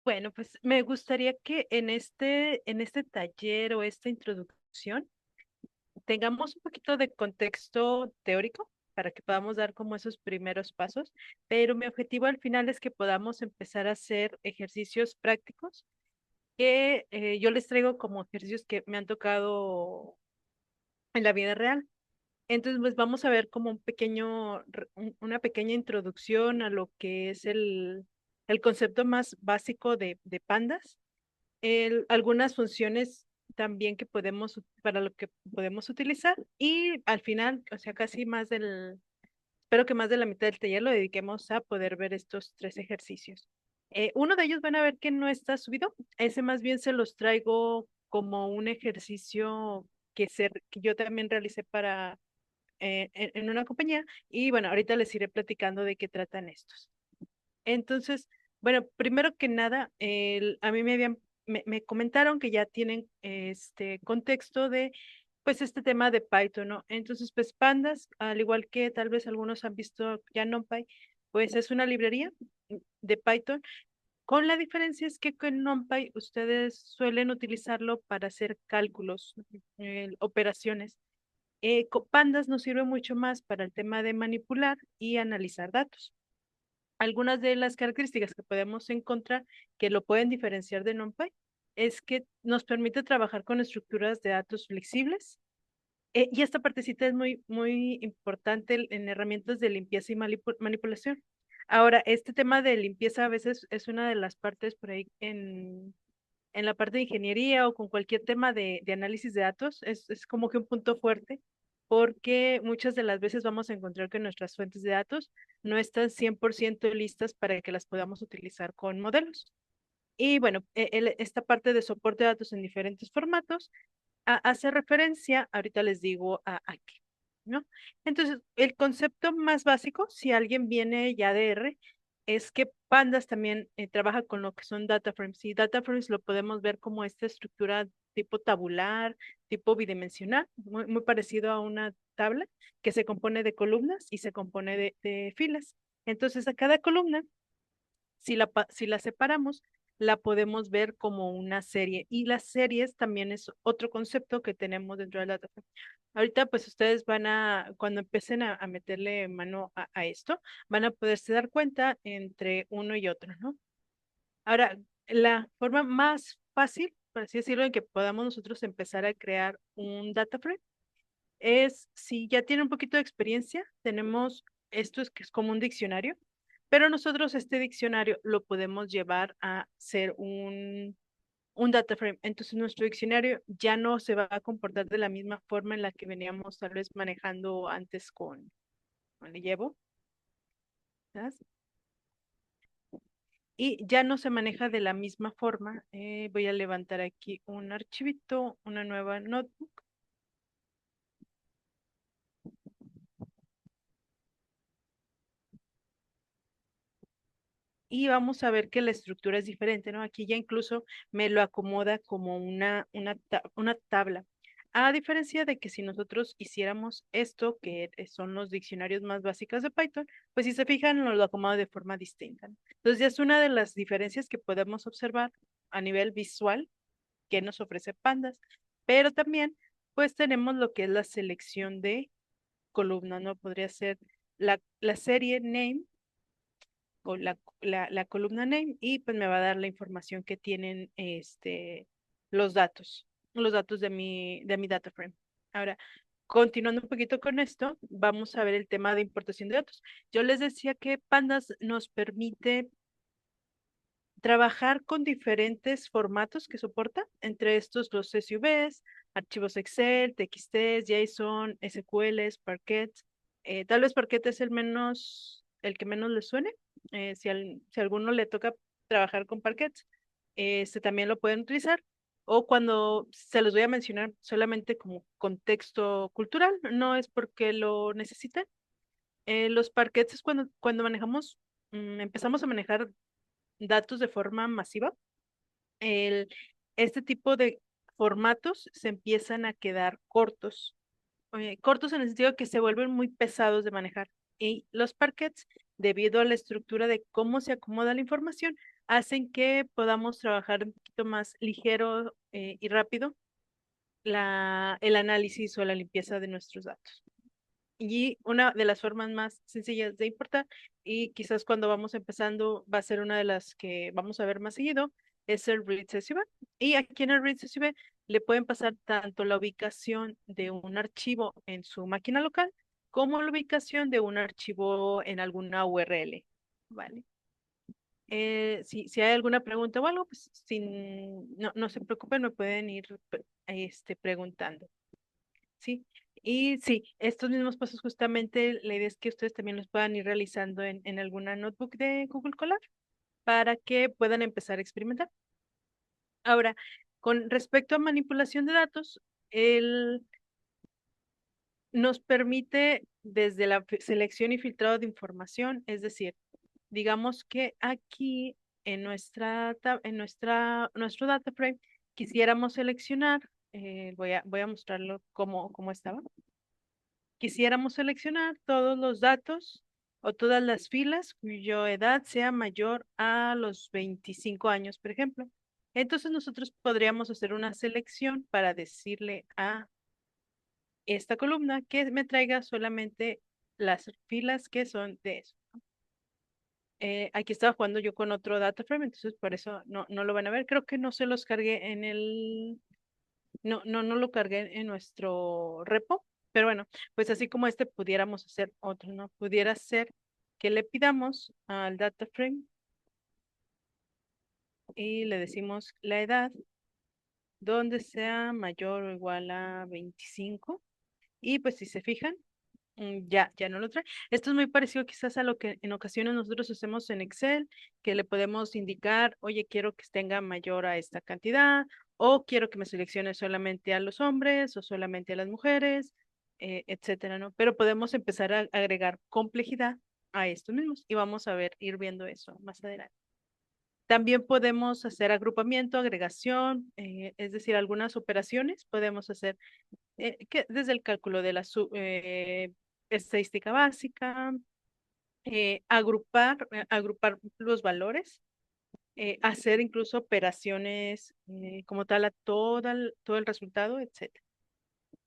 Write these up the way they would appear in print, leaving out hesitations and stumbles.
Bueno, pues me gustaría que en este taller o esta introducción tengamos un poquito de contexto teórico para que podamos dar como esos primeros pasos, pero mi objetivo al final es que podamos empezar a hacer ejercicios prácticos que yo les traigo como ejercicios que me han tocado en la vida real. Entonces, pues vamos a ver como una pequeña introducción a lo que es el concepto más básico de pandas, algunas funciones también para lo que podemos utilizar y al final, o sea, espero que más de la mitad del taller lo dediquemos a poder ver estos tres ejercicios. Uno de ellos van a ver que no está subido, ese más bien se los traigo como un ejercicio que yo también realicé en una compañía y bueno, ahorita les iré platicando de qué tratan estos. Entonces, bueno, primero que nada, a mí me comentaron que ya tienen este contexto de, pues, este tema de Python, ¿no? Entonces, pues, Pandas, al igual que tal vez algunos han visto ya NumPy, pues es una librería de Python, con la diferencia es que con NumPy ustedes suelen utilizarlo para hacer cálculos, operaciones. Pandas nos sirve mucho más para el tema de manipular y analizar datos. Algunas de las características que podemos encontrar que lo pueden diferenciar de NumPy es que nos permite trabajar con estructuras de datos flexibles. Y esta partecita es muy importante en herramientas de limpieza y manipulación. Ahora, este tema de limpieza a veces es una de las partes por ahí en la parte de ingeniería o con cualquier tema de análisis de datos, es como que un punto fuerte, porque muchas de las veces vamos a encontrar que nuestras fuentes de datos no están 100% listas para que las podamos utilizar con modelos. Y bueno, esta parte de soporte de datos en diferentes formatos hace referencia, ahorita les digo a qué, ¿no? Entonces, el concepto más básico, si alguien viene ya de R, es que Pandas también trabaja con lo que son data frames. Y data frames lo podemos ver como esta estructura tipo tabular, tipo bidimensional, muy parecido a una tabla que se compone de columnas y se compone de filas. Entonces, a cada columna si la separamos, la podemos ver como una serie. Y las series también es otro concepto que tenemos dentro de la data. Ahorita, pues ustedes cuando empiecen a meterle mano a esto, van a poderse dar cuenta entre uno y otro, ¿no? Ahora, la forma más fácil, por así decirlo, en que podamos nosotros empezar a crear un data frame es si ya tiene un poquito de experiencia, tenemos esto es que es como un diccionario, pero nosotros este diccionario lo podemos llevar a ser un data frame. Entonces nuestro diccionario ya no se va a comportar de la misma forma en la que veníamos tal vez manejando antes con el llevo, ¿sabes? Y ya no se maneja de la misma forma. Voy a levantar aquí un archivito, una nueva notebook. Y vamos a ver que la estructura es diferente, ¿no? Aquí ya incluso me lo acomoda como una tabla. A diferencia de que si nosotros hiciéramos esto, que son los diccionarios más básicos de Python, pues si se fijan, nos lo acomoda de forma distinta, ¿no? Entonces ya es una de las diferencias que podemos observar a nivel visual que nos ofrece Pandas, pero también pues tenemos lo que es la selección de columnas, ¿no? Podría ser la serie name o la columna name y pues me va a dar la información que tienen los datos de mi data frame. Ahora, continuando un poquito con esto, vamos a ver el tema de importación de datos. Yo les decía que Pandas nos permite trabajar con diferentes formatos que soporta, entre estos los CSVs, archivos Excel, TXTs, JSON, SQLs, Parquet. Tal vez Parquet es el que menos le suene. Si a alguno le toca trabajar con Parquet, este también lo pueden utilizar. O cuando se los voy a mencionar solamente como contexto cultural, no es porque lo necesiten. Los parquets es cuando empezamos a manejar datos de forma masiva, el, este tipo de formatos se empiezan a quedar cortos, cortos en el sentido de que se vuelven muy pesados de manejar. Y los parquets, debido a la estructura de cómo se acomoda la información, hacen que podamos trabajar un poquito más ligero y rápido el análisis o la limpieza de nuestros datos. Y una de las formas más sencillas de importar, y quizás cuando vamos empezando va a ser una de las que vamos a ver más seguido, es el read CSV. Y aquí en el read CSV le pueden pasar tanto la ubicación de un archivo en su máquina local como la ubicación de un archivo en alguna URL. ¿Vale? Si hay alguna pregunta o algo, pues no se preocupen, me pueden ir preguntando. Sí, y sí, estos mismos pasos justamente la idea es que ustedes también los puedan ir realizando en alguna notebook de Google Colab para que puedan empezar a experimentar. Ahora, con respecto a manipulación de datos, él nos permite desde la selección y filtrado de información, es decir, digamos que aquí en nuestro data frame quisiéramos seleccionar, voy a mostrarlo cómo estaba. Quisiéramos seleccionar todos los datos o todas las filas cuya edad sea mayor a los 25 años, por ejemplo. Entonces nosotros podríamos hacer una selección para decirle a esta columna que me traiga solamente las filas que son de eso. Aquí estaba jugando yo con otro data frame, entonces por eso no lo van a ver. Creo que no se los cargué en no lo cargué en nuestro repo, pero bueno, pues así como pudiéramos hacer otro, ¿no? Pudiera ser que le pidamos al data frame y le decimos la edad donde sea mayor o igual a 25. Y pues si se fijan, ya no lo trae. Esto es muy parecido quizás a lo que en ocasiones nosotros hacemos en Excel, que le podemos indicar, oye, quiero que tenga mayor a esta cantidad, o quiero que me seleccione solamente a los hombres o solamente a las mujeres, etcétera, ¿no? Pero podemos empezar a agregar complejidad a estos mismos y vamos a ver, ir viendo eso más adelante. También podemos hacer agrupamiento, agregación, es decir, algunas operaciones podemos hacer desde el cálculo de la estadística básica, agrupar los valores, hacer incluso operaciones como tal a todo el resultado, etcétera.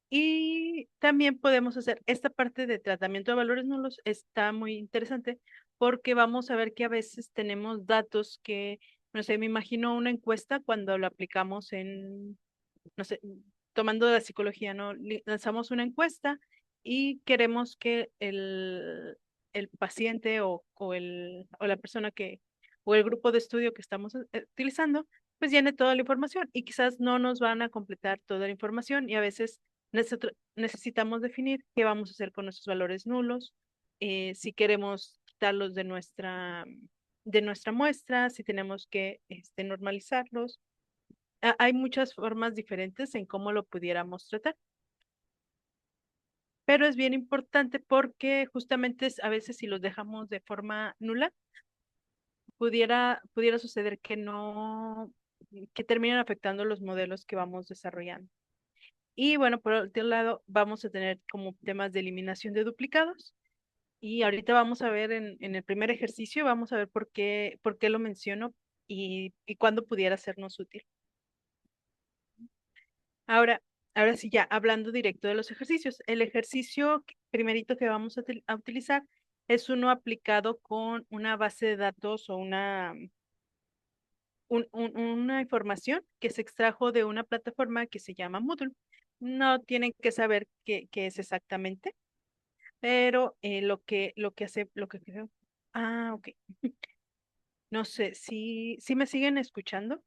Y también podemos hacer esta parte de tratamiento de valores nulos, está muy interesante porque vamos a ver que a veces tenemos datos que, no sé, me imagino una encuesta cuando lo aplicamos no sé, tomando la psicología, ¿no? Lanzamos una encuesta y queremos que el paciente o la persona o el grupo de estudio que estamos utilizando, pues llene toda la información y quizás no nos van a completar toda la información y a veces necesitamos definir qué vamos a hacer con nuestros valores nulos, si queremos quitarlos de nuestra muestra, si tenemos que normalizarlos. Hay muchas formas diferentes en cómo lo pudiéramos tratar, pero es bien importante porque justamente a veces si los dejamos de forma nula, pudiera suceder que terminen afectando los modelos que vamos desarrollando. Y bueno, por otro lado, vamos a tener como temas de eliminación de duplicados. Y ahorita vamos a ver en el primer ejercicio, vamos a ver por qué lo menciono y cuándo pudiera sernos útil. Ahora, ahora sí, ya hablando directo de los ejercicios. El ejercicio primerito que vamos a utilizar es uno aplicado con una base de datos o una información que se extrajo de una plataforma que se llama Moodle. No tienen que saber qué es exactamente, pero lo que creo. Ah, ok. No sé, si me siguen escuchando.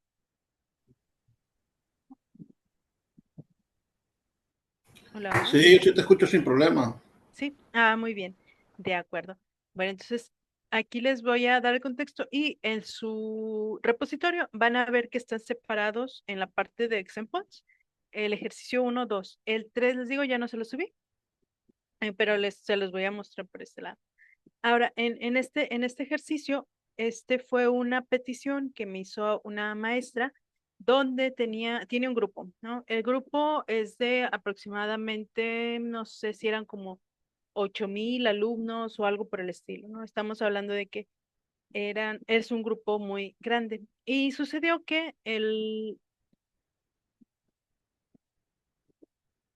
Hola, hola. Sí, yo sí te escucho sin problema. Sí, muy bien, de acuerdo. Bueno, entonces aquí les voy a dar el contexto y en su repositorio van a ver que están separados en la parte de examples, el ejercicio uno, 2, el 3 les digo, ya no se lo subí, pero se los voy a mostrar por este lado. Ahora, en este ejercicio, este fue una petición que me hizo una maestra donde tiene un grupo, ¿no? El grupo es de aproximadamente, no sé si eran como 8,000 alumnos o algo por el estilo, ¿no? Estamos hablando de que es un grupo muy grande. Y sucedió que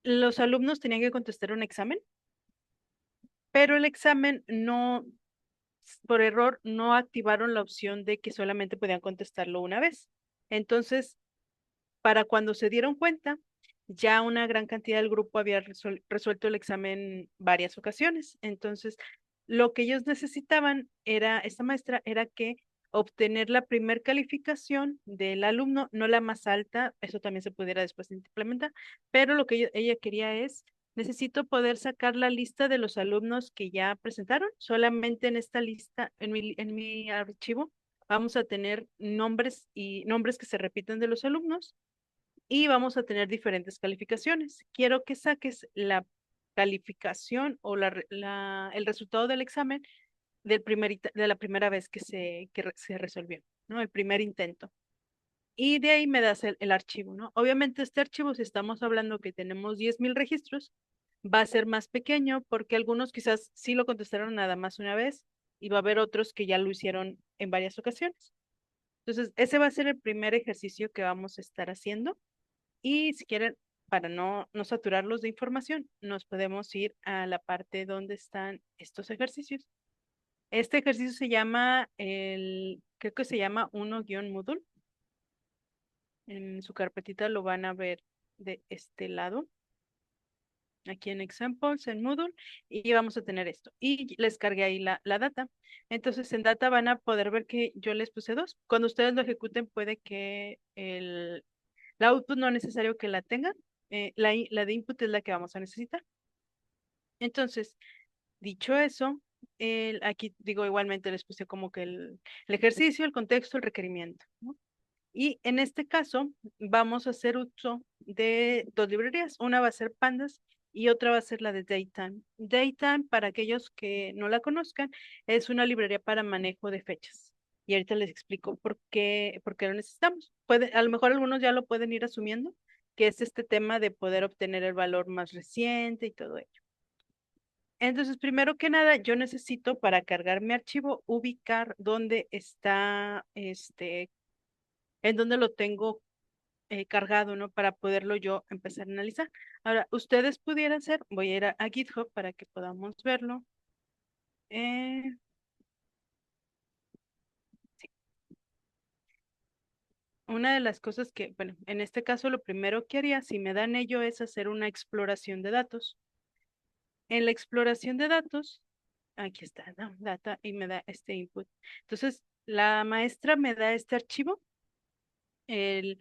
los alumnos tenían que contestar un examen, pero el examen no, por error, no activaron la opción de que solamente podían contestarlo una vez. Entonces, para cuando se dieron cuenta, ya una gran cantidad del grupo había resuelto el examen varias ocasiones. Entonces, lo que ellos necesitaban era, esta maestra, era que obtener la primer calificación del alumno, no la más alta, eso también se pudiera después implementar, pero lo que ella quería es, necesito poder sacar la lista de los alumnos que ya presentaron. Solamente en esta lista, en mi archivo, vamos a tener nombres y nombres que se repiten de los alumnos y vamos a tener diferentes calificaciones. Quiero que saques la calificación o el resultado del examen de la primera vez se resolvió, ¿no? El primer intento. Y de ahí me das el archivo, ¿no? Obviamente este archivo, si estamos hablando que tenemos 10,000 registros, va a ser más pequeño porque algunos quizás sí lo contestaron nada más una vez y va a haber otros que ya lo hicieron en varias ocasiones. Entonces, ese va a ser el primer ejercicio que vamos a estar haciendo. Y si quieren, para no saturarlos de información, nos podemos ir a la parte donde están estos ejercicios. Este ejercicio se llama creo que se llama 1-Moodle. En su carpetita lo van a ver de este lado, aquí en Examples, en Moodle, y vamos a tener esto. Y les cargué ahí la data. Entonces, en data van a poder ver que yo les puse dos. Cuando ustedes lo ejecuten, puede que la output no es necesario que la tengan. La de input es la que vamos a necesitar. Entonces, dicho eso, aquí digo igualmente les puse como que el ejercicio, el contexto, el requerimiento, ¿no? Y en este caso vamos a hacer uso de dos librerías. Una va a ser Pandas y otra va a ser la de Daytime. Daytime, para aquellos que no la conozcan, es una librería para manejo de fechas. Y ahorita les explico por qué lo necesitamos. A lo mejor algunos ya lo pueden ir asumiendo, que es este tema de poder obtener el valor más reciente y todo ello. Entonces, primero que nada, yo necesito para cargar mi archivo ubicar dónde está, en dónde lo tengo cargado, ¿no? Para poderlo yo empezar a analizar. Ahora, ustedes pudieran hacer, voy a ir a GitHub para que podamos verlo. Eh, sí. Una de las cosas que, bueno, en este caso lo primero que haría, si me dan ello, es hacer una exploración de datos. En la exploración de datos, aquí está, ¿no? Data, y me da este input. Entonces, la maestra me da este archivo, el,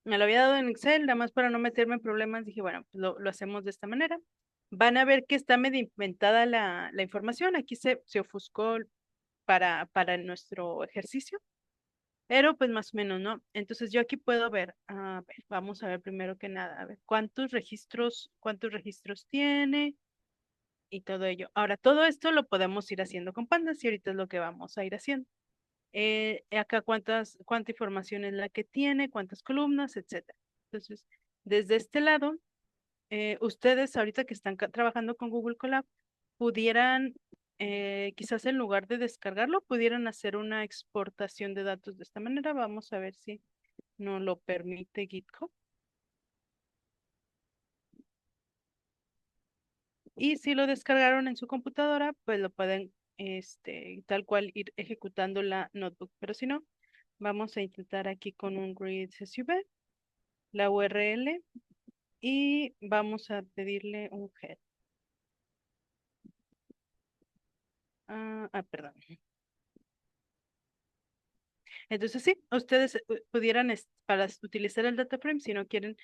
me lo había dado en Excel, nada más para no meterme en problemas, dije, bueno, pues lo hacemos de esta manera. Van a ver que está medio inventada la información, aquí se ofuscó para nuestro ejercicio, pero pues más o menos, ¿no? Entonces yo aquí puedo ver, a ver, vamos a ver primero que nada, a ver, cuántos registros tiene y todo ello. Ahora, todo esto lo podemos ir haciendo con Pandas y ahorita es lo que vamos a ir haciendo. Acá cuánta información es la que tiene, cuántas columnas, etcétera. Entonces, desde este lado, ustedes ahorita que están trabajando con Google Colab, pudieran, quizás en lugar de descargarlo, pudieran hacer una exportación de datos de esta manera. Vamos a ver si nos lo permite GitHub. Y si lo descargaron en su computadora, pues lo pueden, tal cual ir ejecutando la notebook. Pero si no, vamos a intentar aquí con un read CSV, la URL, y vamos a pedirle un head. Perdón. Entonces sí, ustedes pudieran, para utilizar el data frame, si no quieren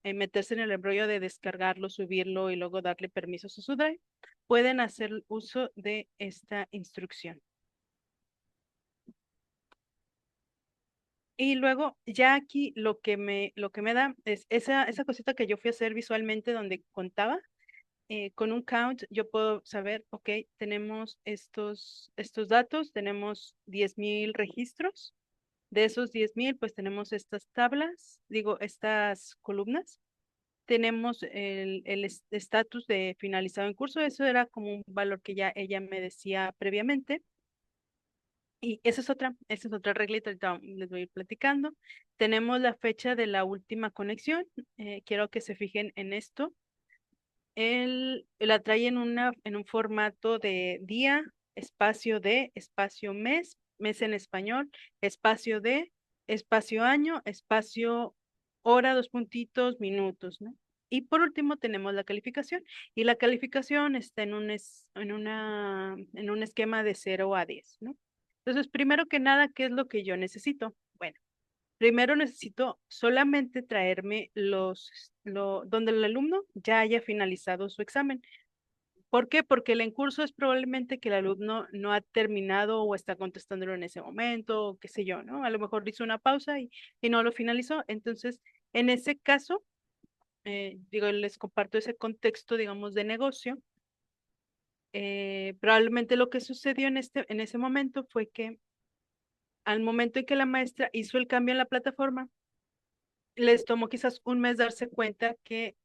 meterse en el embrollo de descargarlo, subirlo y luego darle permisos a su drive, pueden hacer uso de esta instrucción. Y luego ya aquí lo que me da es esa cosita que yo fui a hacer visualmente donde contaba. Con un count yo puedo saber, ok, tenemos estos datos, tenemos 10,000 registros. De esos 10,000, pues tenemos estas tablas, digo, estas columnas. Tenemos el estatus de finalizado en curso, eso era como un valor que ya ella me decía previamente. Y esa es otra reglita, ahorita les voy a ir platicando. Tenemos la fecha de la última conexión. Quiero que se fijen en esto. Él la trae en un formato de día, espacio mes, mes en español, espacio de, espacio año, espacio hora, dos puntitos, minutos, ¿no? Y por último tenemos la calificación. Y la calificación está en un esquema de 0 a 10, ¿no? Entonces, primero que nada, ¿qué es lo que yo necesito? Bueno, primero necesito solamente traerme donde el alumno ya haya finalizado su examen. ¿Por qué? Porque el en curso es probablemente que el alumno no ha terminado o está contestándolo en ese momento, o qué sé yo, ¿no? A lo mejor hizo una pausa y no lo finalizó. Entonces, en ese caso, digo, les comparto ese contexto, digamos, de negocio. Probablemente lo que sucedió en ese momento fue que al momento en que la maestra hizo el cambio en la plataforma, les tomó quizás un mes darse cuenta que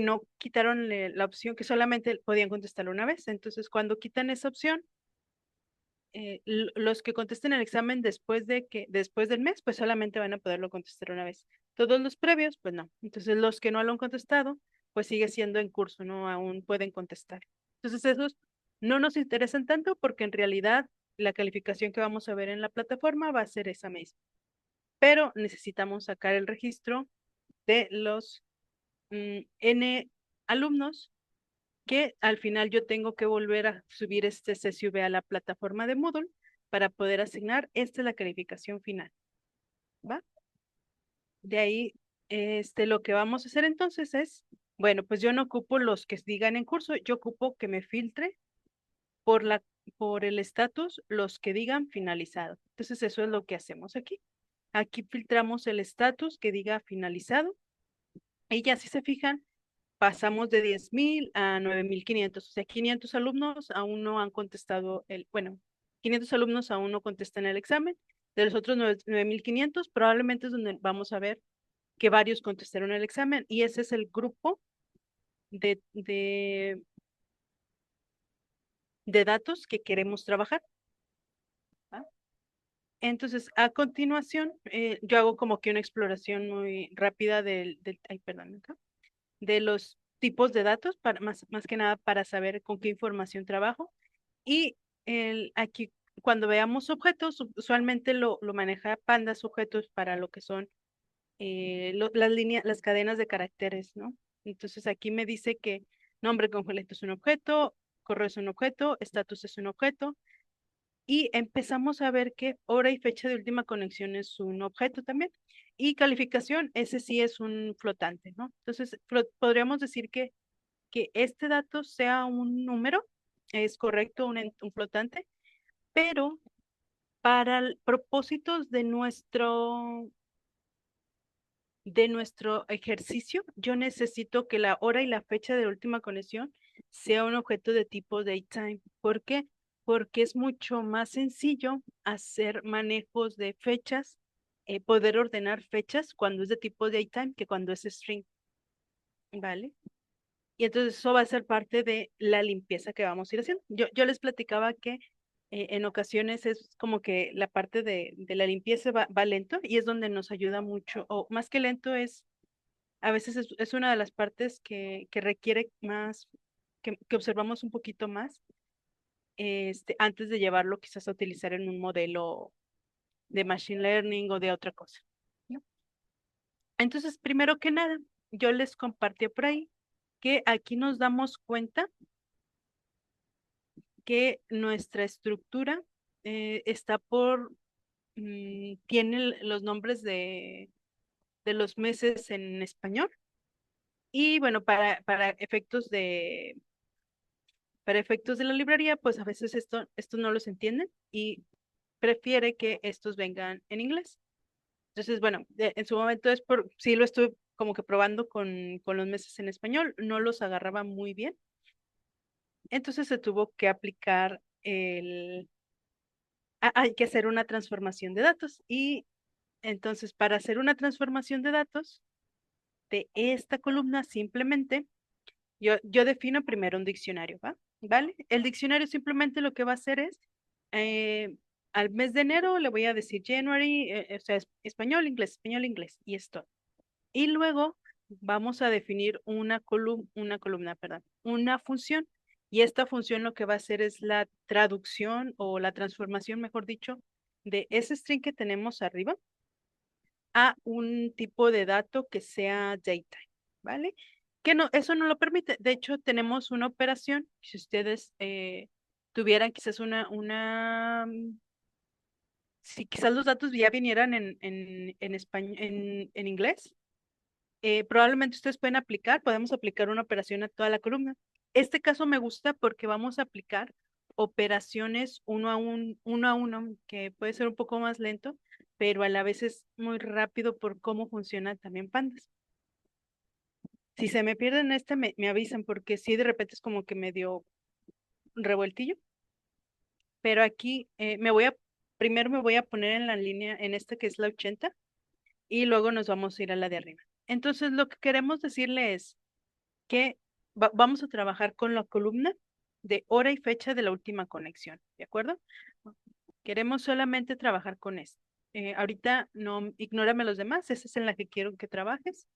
no quitaron la opción, que solamente podían contestar una vez. Entonces, cuando quitan esa opción, los que contesten el examen después del mes, pues solamente van a poderlo contestar una vez. Todos los previos, pues no. Entonces, los que no lo han contestado, pues sigue siendo en curso, ¿no? Aún pueden contestar. Entonces, esos no nos interesan tanto porque en realidad la calificación que vamos a ver en la plataforma va a ser esa misma. Pero necesitamos sacar el registro de los N alumnos que al final yo tengo que volver a subir este CSV a la plataforma de Moodle para poder asignar. Esta es la calificación final, ¿va? De ahí, lo que vamos a hacer entonces es, bueno, pues yo no ocupo los que digan en curso, yo ocupo que me filtre por por el estatus los que digan finalizado. Entonces eso es lo que hacemos aquí. Aquí filtramos el estatus que diga finalizado y ya si se fijan, pasamos de 10,000 a 9,500. O sea, 500 alumnos aún no han contestado bueno, 500 alumnos aún no contestan el examen. De los otros 9,500, probablemente es donde vamos a ver que varios contestaron el examen y ese es el grupo de, de, de datos que queremos trabajar. ¿Va? Entonces, a continuación, yo hago como que una exploración muy rápida ay, perdón, acá, de los tipos de datos, más que nada para saber con qué información trabajo. Y aquí, cuando veamos objetos, usualmente lo maneja Pandas objetos para lo que son las cadenas de caracteres, ¿no? Entonces aquí me dice que nombre completo es un objeto, correo es un objeto, estatus es un objeto, y empezamos a ver que hora y fecha de última conexión es un objeto también. Y calificación, ese sí es un flotante, ¿no? Entonces, podríamos decir que este dato sea un número, es correcto, un flotante, pero para propósitos de nuestro ejercicio, yo necesito que la hora y la fecha de la última conexión sea un objeto de tipo datetime. ¿Por qué? Porque es mucho más sencillo hacer manejos de fechas, poder ordenar fechas cuando es de tipo datetime que cuando es string, ¿vale? Y entonces eso va a ser parte de la limpieza que vamos a ir haciendo. Yo les platicaba que en ocasiones es como que la parte de la limpieza va lento y es donde nos ayuda mucho, o más que lento a veces es una de las partes que requiere más, que observamos un poquito más, antes de llevarlo quizás a utilizar en un modelo de machine learning o de otra cosa, ¿no? Entonces, primero que nada, yo les compartí por ahí que aquí nos damos cuenta que nuestra estructura tiene los nombres de los meses en español y bueno, para efectos de la librería, pues a veces esto no los entienden y prefiere que estos vengan en inglés. Entonces, bueno, en su momento sí lo estuve como que probando con los meses en español, no los agarraba muy bien, entonces se tuvo que aplicar hay que hacer una transformación de datos y entonces para hacer una transformación de datos de esta columna simplemente yo defino primero un diccionario, ¿va? ¿Vale? El diccionario simplemente lo que va a hacer es al mes de enero le voy a decir January, o sea, español, inglés, y esto. Y luego vamos a definir una columna, perdón, una función. Y esta función lo que va a hacer es la traducción o la transformación, mejor dicho, de ese string que tenemos arriba a un tipo de dato que sea datetime, ¿vale? Que no, eso no lo permite. De hecho, tenemos una operación, si ustedes tuvieran quizás si quizás los datos ya vinieran en español, en inglés, probablemente ustedes podemos aplicar una operación a toda la columna. Este caso me gusta porque vamos a aplicar operaciones uno a uno, que puede ser un poco más lento, pero a la vez es muy rápido por cómo funciona también Pandas. Si se me pierden me avisan porque sí, de repente es como que medio revueltillo, pero aquí primero me voy a poner en la línea, en esta que es la 80, y luego nos vamos a ir a la de arriba. Entonces, lo que queremos decirle es que vamos a trabajar con la columna de hora y fecha de la última conexión, ¿de acuerdo? Queremos solamente trabajar con esto. Ahorita no, ignórame los demás, esa es en la que quiero que trabajes.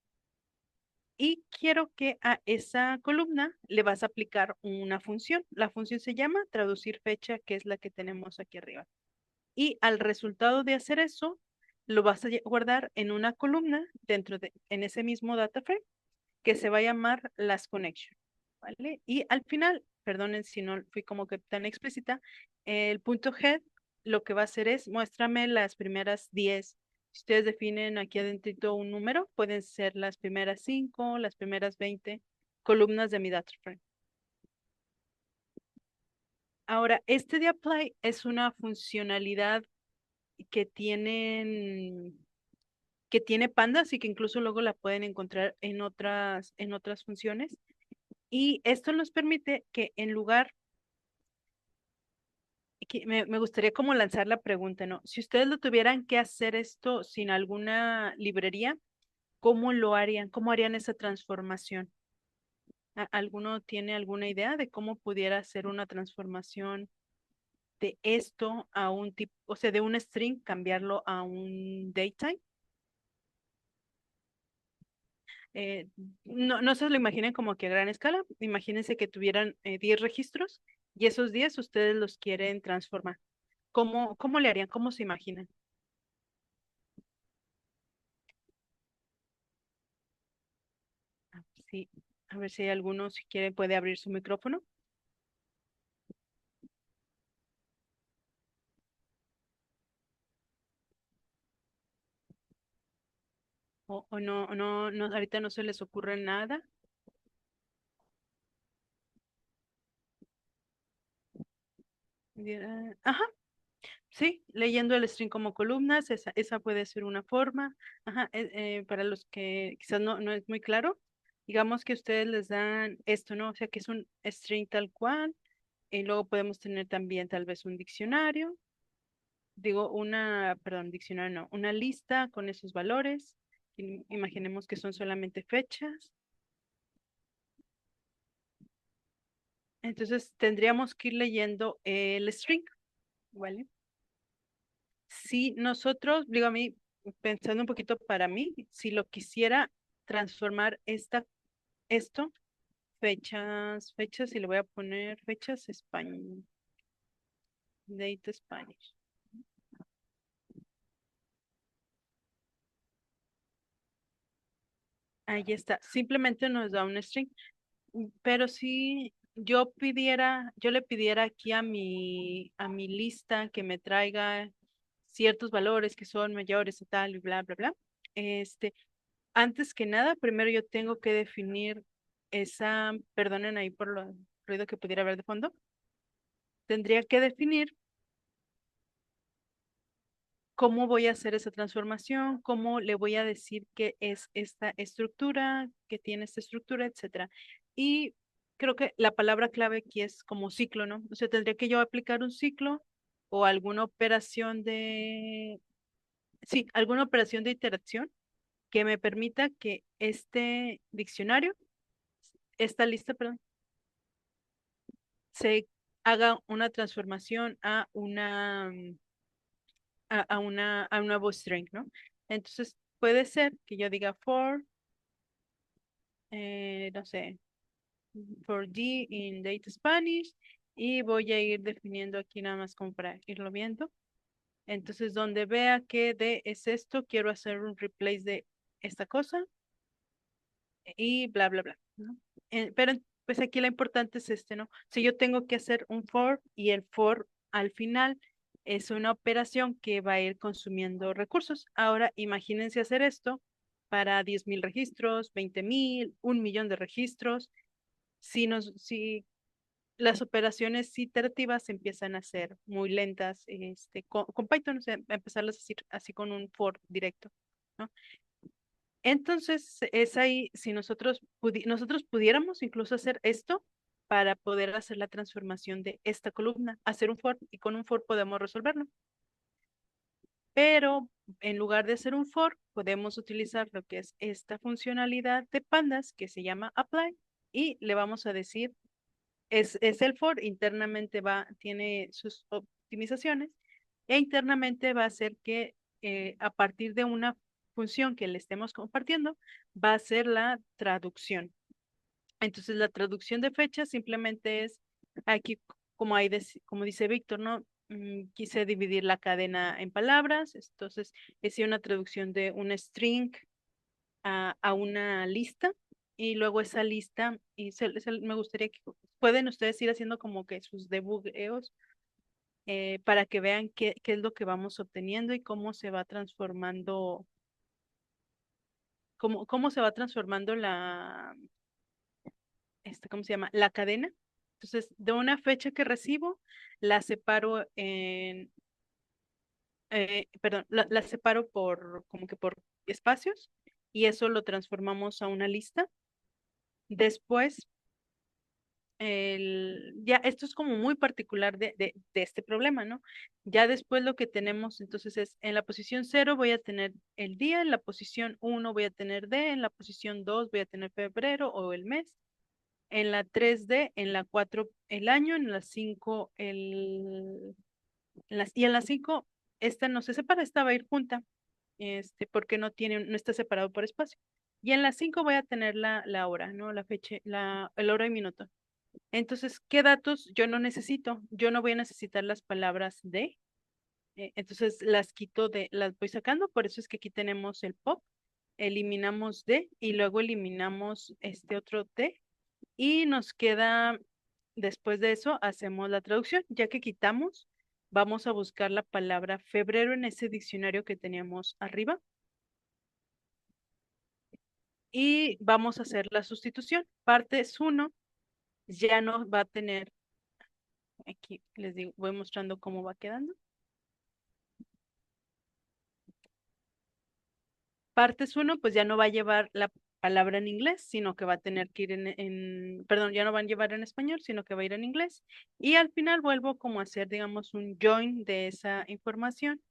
Y quiero que a esa columna le vas a aplicar una función. La función se llama traducir fecha, que es la que tenemos aquí arriba. Y al resultado de hacer eso, lo vas a guardar en una columna en ese mismo data frame que se va a llamar las connections, ¿vale? Y al final, perdonen si no fui como que tan explícita, el punto head lo que va a hacer es muéstrame las primeras 10. Si ustedes definen aquí adentro un número, pueden ser las primeras 5, las primeras 20 columnas de mi data frame. Ahora, este de apply es una funcionalidad que que tiene Pandas y que incluso luego la pueden encontrar en otras funciones. Y esto nos permite que en lugar, me gustaría como lanzar la pregunta, ¿no? Si ustedes lo tuvieran que hacer esto sin alguna librería, ¿cómo lo harían? ¿Cómo harían esa transformación? ¿Alguno tiene alguna idea de cómo pudiera ser una transformación de esto a un tipo, o sea, de un string, cambiarlo a un datetime? Eh, no se lo imaginen como que a gran escala. Imagínense que tuvieran 10 registros y esos 10 ustedes los quieren transformar. ¿Cómo le harían? ¿Cómo se imaginan? Sí, a ver si hay alguno, si quiere, puede abrir su micrófono. O no, ahorita no se les ocurre nada. Ajá, sí, leyendo el string como columnas, esa puede ser una forma. Ajá, para los que quizás no es muy claro, digamos que ustedes les dan esto, ¿no? O sea, que es un string tal cual, y luego podemos tener también tal vez un diccionario, perdón, diccionario no, una lista con esos valores. Imaginemos que son solamente fechas. Entonces tendríamos que ir leyendo el string, ¿vale? Si nosotros, digo a mí, pensando un poquito para mí, si lo quisiera transformar esto, fechas, y le voy a poner fechas español, date Spanish. Ahí está. Simplemente nos da un string. Pero si yo le pidiera aquí a mi lista que me traiga ciertos valores que son mayores a tal y bla, bla, bla, este, antes que nada, primero yo tengo que definir perdonen ahí por lo ruido que pudiera haber de fondo, tendría que definir cómo voy a hacer esa transformación, cómo le voy a decir qué es esta estructura, qué tiene esta estructura, etcétera. Y creo que la palabra clave aquí es como ciclo, ¿no? O sea, tendría que yo aplicar un ciclo o alguna operación sí, alguna operación de iteración que me permita que este diccionario, esta lista, perdón, se haga una transformación a una a un nuevo string, ¿no? Entonces puede ser que yo diga for, no sé, for D in date Spanish y voy a ir definiendo aquí nada más como para irlo viendo. Entonces, donde vea que D es esto, quiero hacer un replace de esta cosa y bla, bla, bla, ¿no? Pero pues aquí lo importante es este, ¿no? Si yo tengo que hacer un for y el for al final es una operación que va a ir consumiendo recursos. Ahora, imagínense hacer esto para 10,000 registros, 20,000, 1,000,000 de registros. Si las operaciones iterativas empiezan a ser muy lentas, con Python, o sea, empezarlas a decir así con un for directo, ¿no? Entonces, es ahí, si nosotros pudiéramos incluso hacer esto para poder hacer la transformación de esta columna, hacer un for y con un for podemos resolverlo. Pero en lugar de hacer un for, podemos utilizar lo que es esta funcionalidad de pandas que se llama apply y le vamos a decir, es el for, internamente tiene sus optimizaciones e internamente va a hacer que a partir de una función que le estemos compartiendo, va a ser la traducción. Entonces, la traducción de fecha simplemente es aquí, como dice Víctor, ¿no? Quise dividir la cadena en palabras, entonces hice una traducción de un string a una lista y luego esa lista, me gustaría que pueden ustedes ir haciendo como que sus debugueos para que vean qué es lo que vamos obteniendo y cómo se va transformando, cómo se va transformando ¿cómo se llama? La cadena. Entonces, de una fecha que recibo, la separo perdón, la separo como que por espacios y eso lo transformamos a una lista. Después, ya esto es como muy particular de este problema, ¿no? Ya después lo que tenemos entonces es en la posición 0 voy a tener el día, en la posición 1 voy a tener D, en la posición 2 voy a tener febrero o el mes, en la 3D, en la 4 el año, en la 5 y en la 5 esta no se separa, esta va a ir junta, porque no está separado por espacio. Y en la 5 voy a tener la hora, ¿no? La fecha, el hora y minuto. Entonces, ¿qué datos yo no necesito? Yo no voy a necesitar las palabras de, entonces las voy sacando, por eso es que aquí tenemos el pop, eliminamos de y luego eliminamos este otro de y nos queda, después de eso, hacemos la traducción, ya que quitamos, vamos a buscar la palabra febrero en ese diccionario que teníamos arriba y vamos a hacer la sustitución. Partes uno ya no va a tener, aquí les digo, voy mostrando cómo va quedando. Partes uno, pues ya no va a llevar la palabra en inglés, sino que va a tener que ir perdón, ya no van a llevar en español, sino que va a ir en inglés. Y al final vuelvo como a hacer, digamos, un join de esa información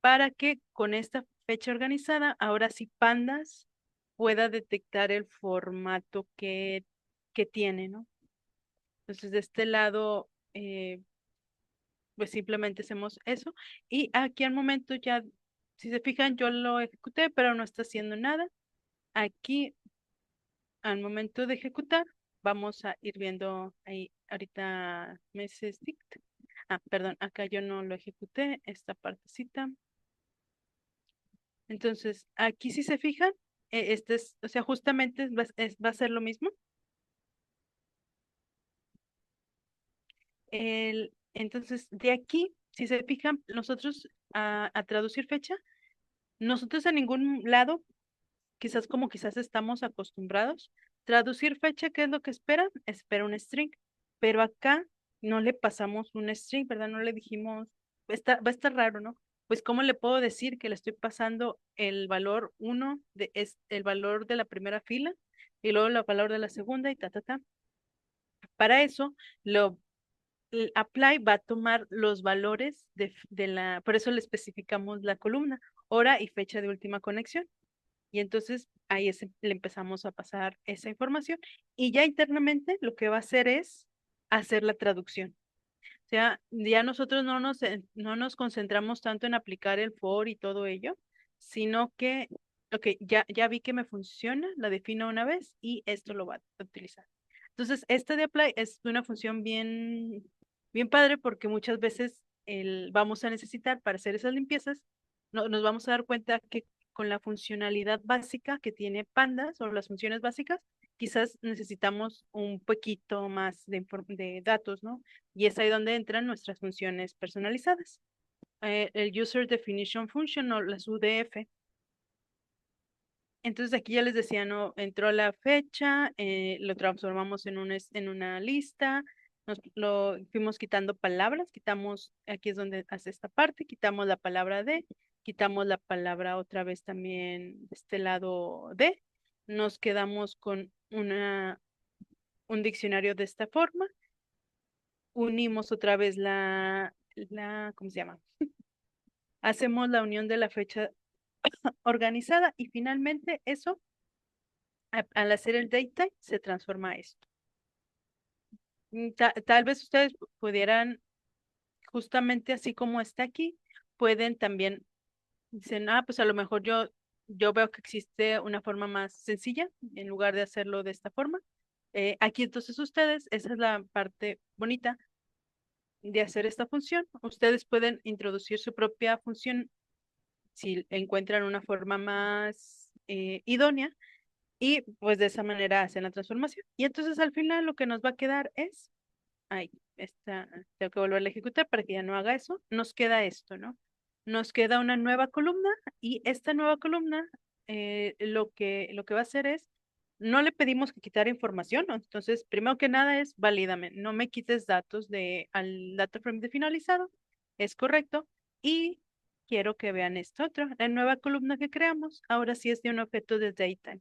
para que con esta fecha organizada, ahora sí Pandas pueda detectar el formato que tiene, ¿no? Entonces, de este lado, pues simplemente hacemos eso. Y aquí al momento ya, si se fijan, yo lo ejecuté, pero no está haciendo nada. Aquí, al momento de ejecutar, vamos a ir viendo ahí ahorita meses dict. Ah, perdón, acá yo no lo ejecuté, esta partecita. Entonces, aquí si se fijan, o sea, justamente va a ser lo mismo. Entonces, de aquí, si se fijan, nosotros a traducir fecha, nosotros a ningún lado, quizás estamos acostumbrados, traducir fecha, ¿qué es lo que espera? Espera un string, pero acá no le pasamos un string, ¿verdad? No le dijimos, va a estar raro, ¿no? Pues, ¿cómo le puedo decir que le estoy pasando el valor uno es el valor de la primera fila y luego el valor de la segunda y ta, ta, ta? Para eso, el apply va a tomar los valores por eso le especificamos la columna, hora y fecha de última conexión. Y entonces ahí le empezamos a pasar esa información y ya internamente lo que va a hacer es hacer la traducción. sea, ya nosotros no nos concentramos tanto en aplicar el for y todo ello, sino que, ok, ya vi que me funciona, la defino una vez y esto lo va a utilizar. Entonces, esta de apply es una función bien padre porque muchas veces vamos a necesitar para hacer esas limpiezas, nos vamos a dar cuenta que con la funcionalidad básica que tiene Pandas o las funciones básicas, quizás necesitamos un poquito más de datos, ¿no? Y es ahí donde entran nuestras funciones personalizadas. El User Definition Function o las UDF. Entonces aquí ya les decía, no, entró la fecha, lo transformamos en una lista, lo fuimos quitando palabras, quitamos, aquí es donde hace esta parte, quitamos la palabra de, quitamos la palabra otra vez también de este lado de, nos quedamos con un diccionario de esta forma, unimos otra vez ¿cómo se llama? Hacemos la unión de la fecha organizada y finalmente eso, al hacer el datetime, se transforma a esto. Tal vez ustedes pudieran, justamente así como está aquí, pueden también, dicen, pues a lo mejor yo veo que existe una forma más sencilla en lugar de hacerlo de esta forma. Aquí entonces ustedes, esa es la parte bonita de hacer esta función. Ustedes pueden introducir su propia función si encuentran una forma más idónea y pues de esa manera hacen la transformación. Y entonces al final lo que nos va a quedar es, ay, tengo que volver a ejecutar para que ya no haga eso, nos queda esto, ¿no? Nos queda una nueva columna y esta nueva columna lo que va a hacer es, no le pedimos que quitara información, ¿no? Entonces, primero que nada es valídame, no me quites datos al data frame de finalizado, es correcto, y quiero que vean esto otro, la nueva columna que creamos, ahora sí es de un objeto de datetime.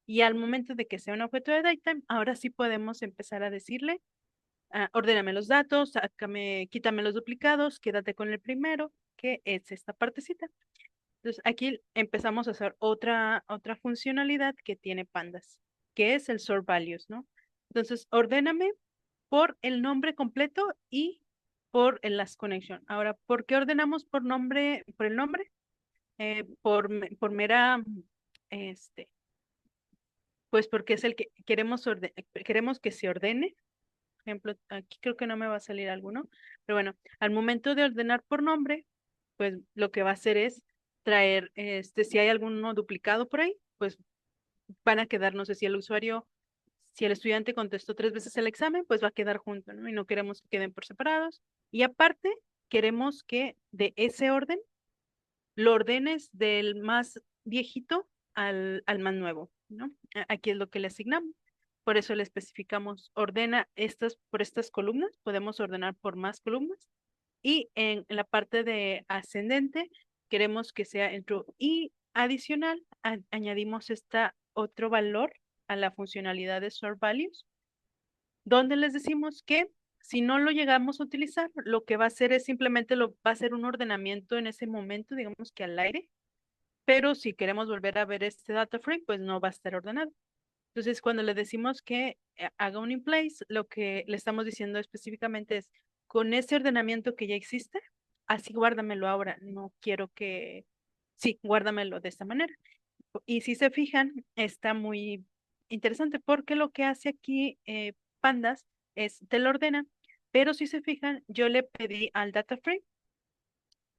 Y al momento de que sea un objeto de datetime, ahora sí podemos empezar a decirle ordéname los datos, quítame los duplicados, quédate con el primero, que es esta partecita. Entonces, aquí empezamos a hacer otra funcionalidad que tiene Pandas, que es el sort values, ¿no? Entonces, ordéname por el nombre completo y por el last connection. Ahora, ¿por qué ordenamos por el nombre? Por mera, este, pues porque es el que queremos que se ordene ejemplo, aquí creo que no me va a salir alguno, pero bueno, al momento de ordenar por nombre, pues lo que va a hacer es traer, si hay alguno duplicado por ahí, pues van a quedar, no sé si el usuario, si el estudiante contestó 3 veces el examen, pues va a quedar junto, ¿no? Y no queremos que queden por separados. Y aparte, queremos que de ese orden lo ordenes del más viejito al más nuevo, ¿no? Aquí es lo que le asignamos. Por eso le especificamos, ordena por estas columnas, podemos ordenar por más columnas. Y en la parte de ascendente, queremos que sea en true. Y adicional, añadimos otro valor a la funcionalidad de sort values, donde les decimos que si no lo llegamos a utilizar, lo que va a hacer es simplemente va a hacer un ordenamiento en ese momento, digamos que al aire, pero si queremos volver a ver este data frame, pues no va a estar ordenado. Entonces, cuando le decimos que haga un in place, lo que le estamos diciendo específicamente es, con ese ordenamiento que ya existe, así guárdamelo ahora, no quiero sí, guárdamelo de esta manera. Y si se fijan, está muy interesante porque lo que hace aquí Pandas es, te lo ordena, pero si se fijan, yo le pedí al data frame,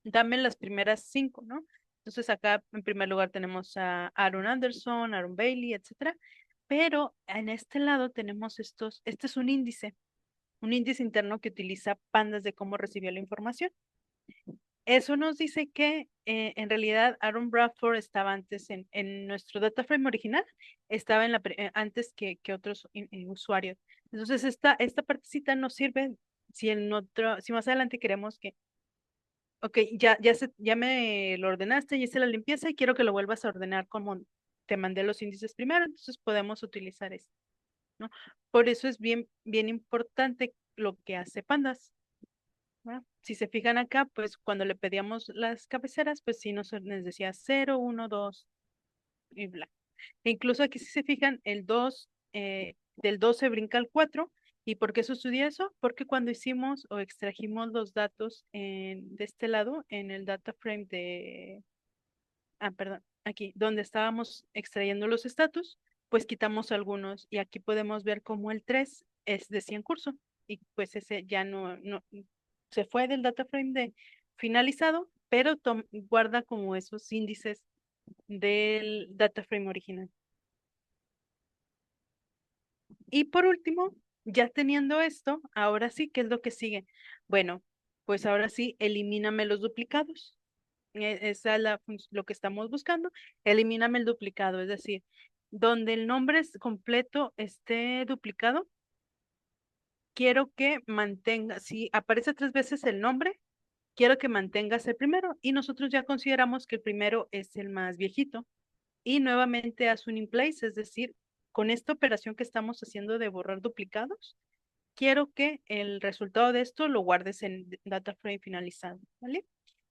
dame las primeras 5, ¿no? Entonces acá en primer lugar tenemos a Aaron Anderson, Aaron Bailey, etcétera, pero en este lado tenemos este es un índice interno que utiliza Pandas de cómo recibió la información. Eso nos dice que en realidad Aaron Bradford estaba antes en nuestro data frame original, estaba antes que otros usuarios. Entonces esta partecita nos sirve si más adelante queremos que ok, ya me lo ordenaste, ya hice la limpieza y quiero que lo vuelvas a ordenar como te mandé los índices primero, entonces podemos utilizar esto, ¿no? Por eso es bien importante lo que hace Pandas, ¿no? Si se fijan acá, pues cuando le pedíamos las cabeceras, pues sí nos decía 0, 1, 2 y bla. E incluso aquí si se fijan, del 2 se brinca al 4 ¿Y por qué sucedió eso? Porque cuando hicimos o extrajimos los datos de este lado, en el data frame perdón, aquí, donde estábamos extrayendo los estatus, pues quitamos algunos y aquí podemos ver cómo el 3 es de 100 curso y pues ese ya no se fue del data frame de finalizado, pero guarda como esos índices del data frame original. Y por último, ya teniendo esto, ahora sí, ¿qué es lo que sigue? Bueno, pues ahora sí, elimíname los duplicados. Esa es lo que estamos buscando. Elimíname el duplicado, es decir, donde el nombre completo esté duplicado, quiero que mantenga, si aparece 3 veces el nombre, quiero que mantengas el primero y nosotros ya consideramos que el primero es el más viejito y nuevamente haz un in place, es decir, con esta operación que estamos haciendo de borrar duplicados, quiero que el resultado de esto lo guardes en data frame finalizado, ¿vale?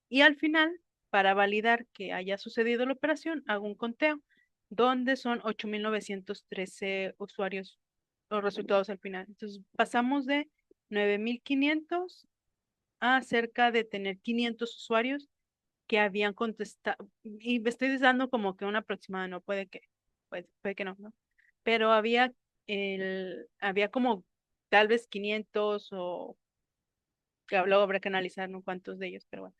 Y al final, para validar que haya sucedido la operación, hago un conteo donde son 8.913 usuarios o resultados al final. Entonces, pasamos de 9.500 a cerca de tener 500 usuarios que habían contestado, y me estoy dando como que una aproximada, no puede que no, ¿no? Pero había como tal vez 500 o que luego habrá que analizar, ¿no? Cuántos de ellos, pero bueno.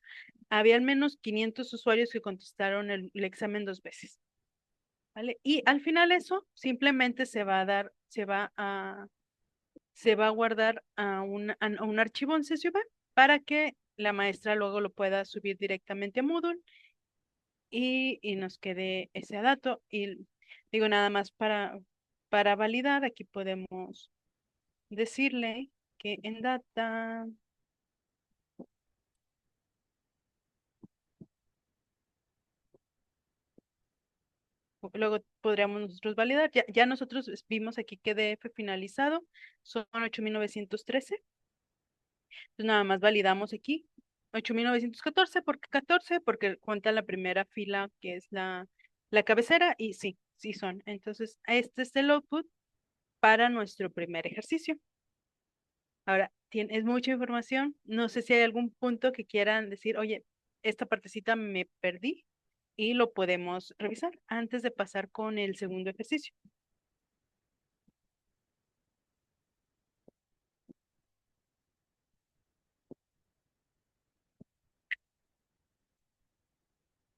Había al menos 500 usuarios que contestaron el examen 2 veces, ¿vale? Y al final eso simplemente se va a guardar a un archivo en CSV para que la maestra luego lo pueda subir directamente a Moodle y nos quede ese dato. Y digo nada más para validar, aquí podemos decirle que en data, luego podríamos nosotros validar, ya nosotros vimos aquí que DF finalizado son 8.913. Entonces nada más validamos aquí 8.914. ¿Por qué 14? Porque cuenta la primera fila que es la cabecera y sí, sí son. Entonces este es el output para nuestro primer ejercicio. Ahora, es mucha información. No sé si hay algún punto que quieran decir, oye, esta partecita me perdí y lo podemos revisar antes de pasar con el segundo ejercicio.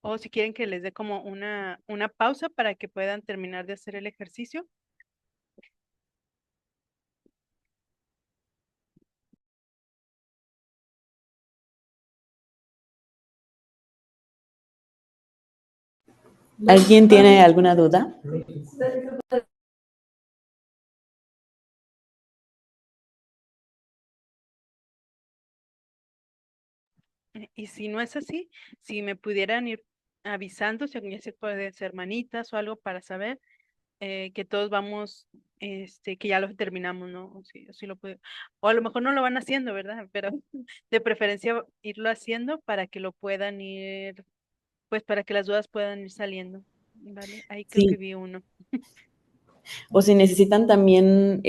O si quieren que les dé como una pausa para que puedan terminar de hacer el ejercicio. ¿Alguien tiene alguna duda? Y si no es así, si me pudieran ir avisando, si ya se puede ser manitas o algo para saber que todos vamos, que ya lo terminamos, ¿no? O si lo puede, o a lo mejor no lo van haciendo, ¿verdad? Pero de preferencia irlo haciendo para que lo puedan ir, pues para que las dudas puedan ir saliendo, ¿vale? Ahí creo que Sí. vi uno. O si necesitan también,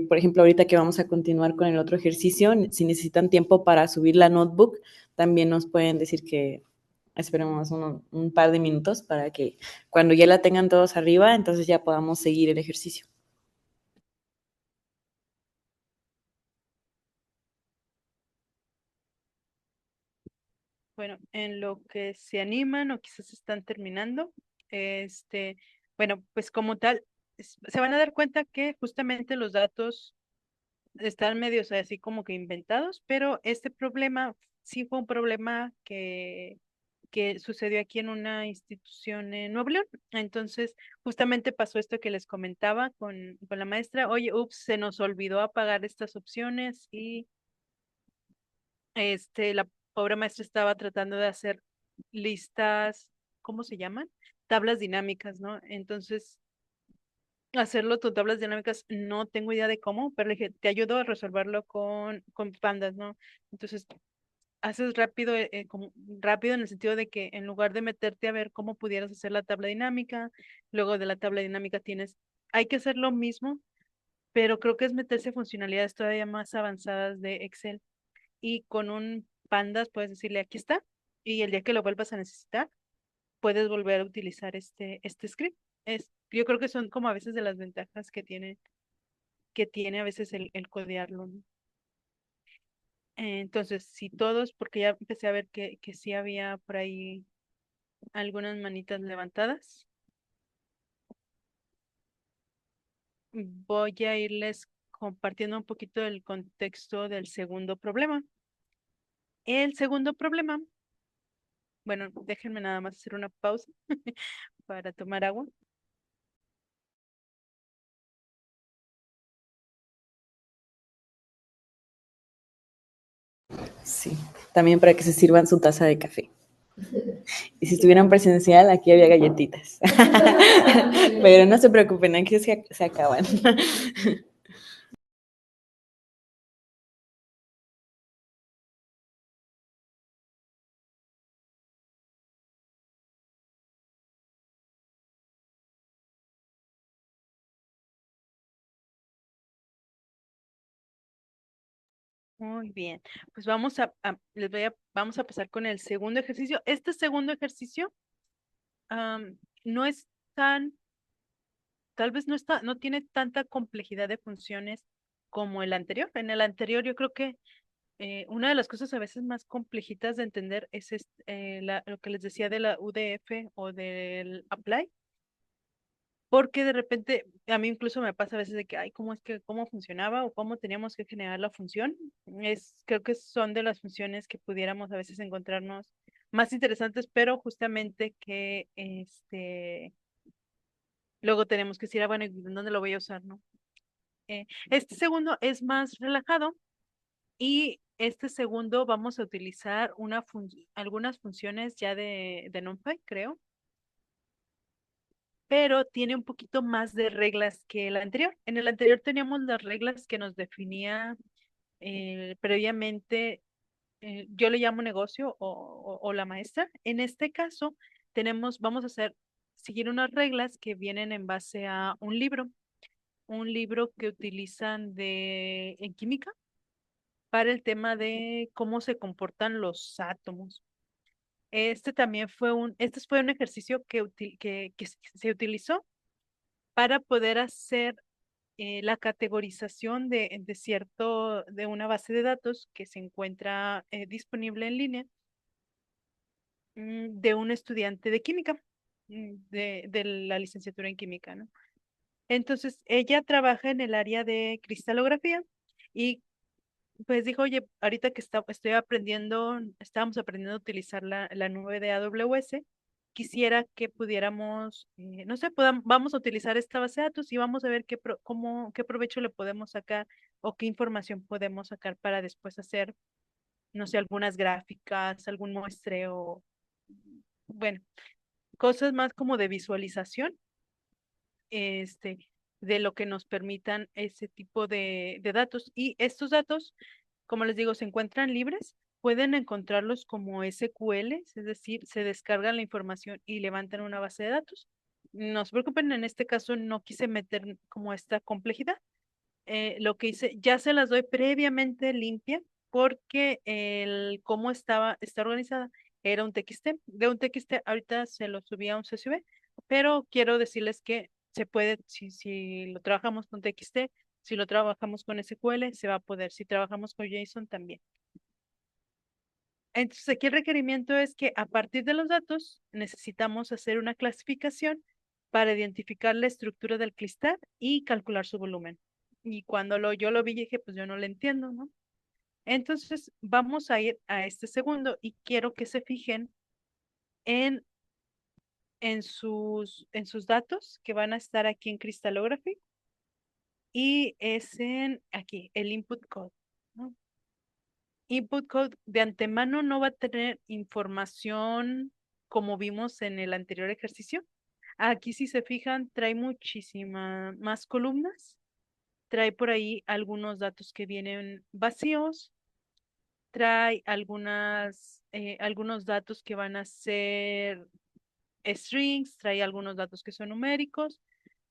por ejemplo, ahorita que vamos a continuar con el otro ejercicio, si necesitan tiempo para subir la notebook, también nos pueden decir que esperemos un par de minutos para que cuando ya la tengan todos arriba, entonces ya podamos seguir el ejercicio. Bueno, en lo que se animan o quizás están terminando, este, bueno, pues como tal, se van a dar cuenta que justamente los datos están medios así como que inventados, pero este problema sí fue un problema que sucedió aquí en una institución en Nuevo León. Entonces, justamente pasó esto que les comentaba con la maestra, oye, ups, se nos olvidó apagar estas opciones y la pobre maestra estaba tratando de hacer listas, ¿cómo se llaman? Tablas dinámicas, ¿no? Entonces, hacerlo con tablas dinámicas, no tengo idea de cómo, pero le dije, te ayudo a resolverlo con pandas, ¿no? Entonces, haces rápido, como rápido en el sentido de que en lugar de meterte a ver cómo pudieras hacer la tabla dinámica, luego de la tabla dinámica hay que hacer lo mismo, pero creo que es meterse a funcionalidades todavía más avanzadas de Excel y con un Pandas puedes decirle aquí está y el día que lo vuelvas a necesitar puedes volver a utilizar este script. Yo creo que son como a veces de las ventajas que tiene a veces el codearlo, ¿no? Entonces, si todos, porque ya empecé a ver que sí había por ahí algunas manitas levantadas, voy a irles compartiendo un poquito del contexto del segundo problema. El segundo problema, bueno, déjenme nada más hacer una pausa para tomar agua. Sí, también para que se sirvan su taza de café. Y si estuvieran presencial, aquí había galletitas. Pero no se preocupen, aquí se acaban. Muy bien, pues vamos a pasar con el segundo ejercicio. Este segundo ejercicio no es tan, tal vez no tiene tanta complejidad de funciones como el anterior. En el anterior yo creo que una de las cosas a veces más complejitas de entender es lo que les decía de la UDF o del apply, porque de repente a mí incluso me pasa a veces de que, ay, cómo funcionaba o cómo teníamos que generar la función. Creo que son de las funciones que pudiéramos a veces encontrarnos más interesantes, pero justamente que luego tenemos que decir, bueno, ¿y dónde lo voy a usar, no? Este segundo es más relajado y este segundo vamos a utilizar algunas funciones ya de NumPy, creo, pero tiene un poquito más de reglas que el anterior. En el anterior teníamos las reglas que nos definía previamente, yo le llamo negocio o la maestra. En este caso, vamos a seguir unas reglas que vienen en base a un libro que utilizan en química para el tema de cómo se comportan los átomos. Este fue un ejercicio que se utilizó para poder hacer la categorización de una base de datos que se encuentra disponible en línea de un estudiante de química, de la licenciatura en química, ¿no? Entonces, ella trabaja en el área de cristalografía y pues dijo, oye, ahorita que estábamos aprendiendo a utilizar la nube de AWS, quisiera que pudiéramos, no sé, vamos a utilizar esta base de datos y vamos a ver qué provecho le podemos sacar o qué información podemos sacar para después hacer, no sé, algunas gráficas, algún muestreo, bueno, cosas más como de visualización, este, de lo que nos permitan ese tipo de datos. Y estos datos, como les digo, se encuentran libres, pueden encontrarlos como SQL, es decir, se descargan la información y levantan una base de datos. No se preocupen, en este caso no quise meter como esta complejidad. Lo que hice, ya se las doy previamente limpia porque el cómo está organizada era un TXT. De un TXT ahorita se lo subí a un CSV, pero quiero decirles que se puede, si lo trabajamos con TXT, si lo trabajamos con SQL, se va a poder. Si trabajamos con JSON también. Entonces, aquí el requerimiento es que a partir de los datos necesitamos hacer una clasificación para identificar la estructura del cristal y calcular su volumen. Y cuando yo lo vi, dije, pues yo no lo entiendo, ¿no? Entonces, vamos a ir a este segundo y quiero que se fijen en, en sus datos que van a estar aquí en Crystallography y es aquí, el input code, ¿no? Input code de antemano no va a tener información como vimos en el anterior ejercicio. Aquí, si se fijan, trae muchísimas más columnas. Trae por ahí algunos datos que vienen vacíos. Trae algunos datos que van a ser strings. Trae algunos datos que son numéricos.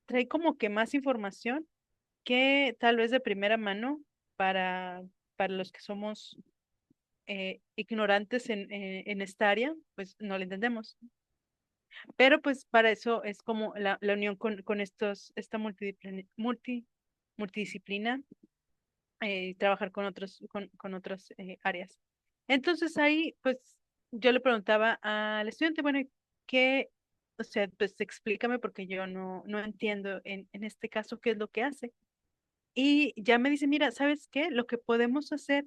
Trae como que más información que tal vez de primera mano para, para los que somos ignorantes en esta área, pues no lo entendemos. Pero pues para eso es como la unión con esta multidisciplina, trabajar con otras áreas. Entonces ahí, pues yo le preguntaba al estudiante, bueno, ¿y ¿qué? O sea, pues explícame porque yo no entiendo en este caso qué es lo que hace. Y ya me dice, mira, ¿sabes qué? Lo que podemos hacer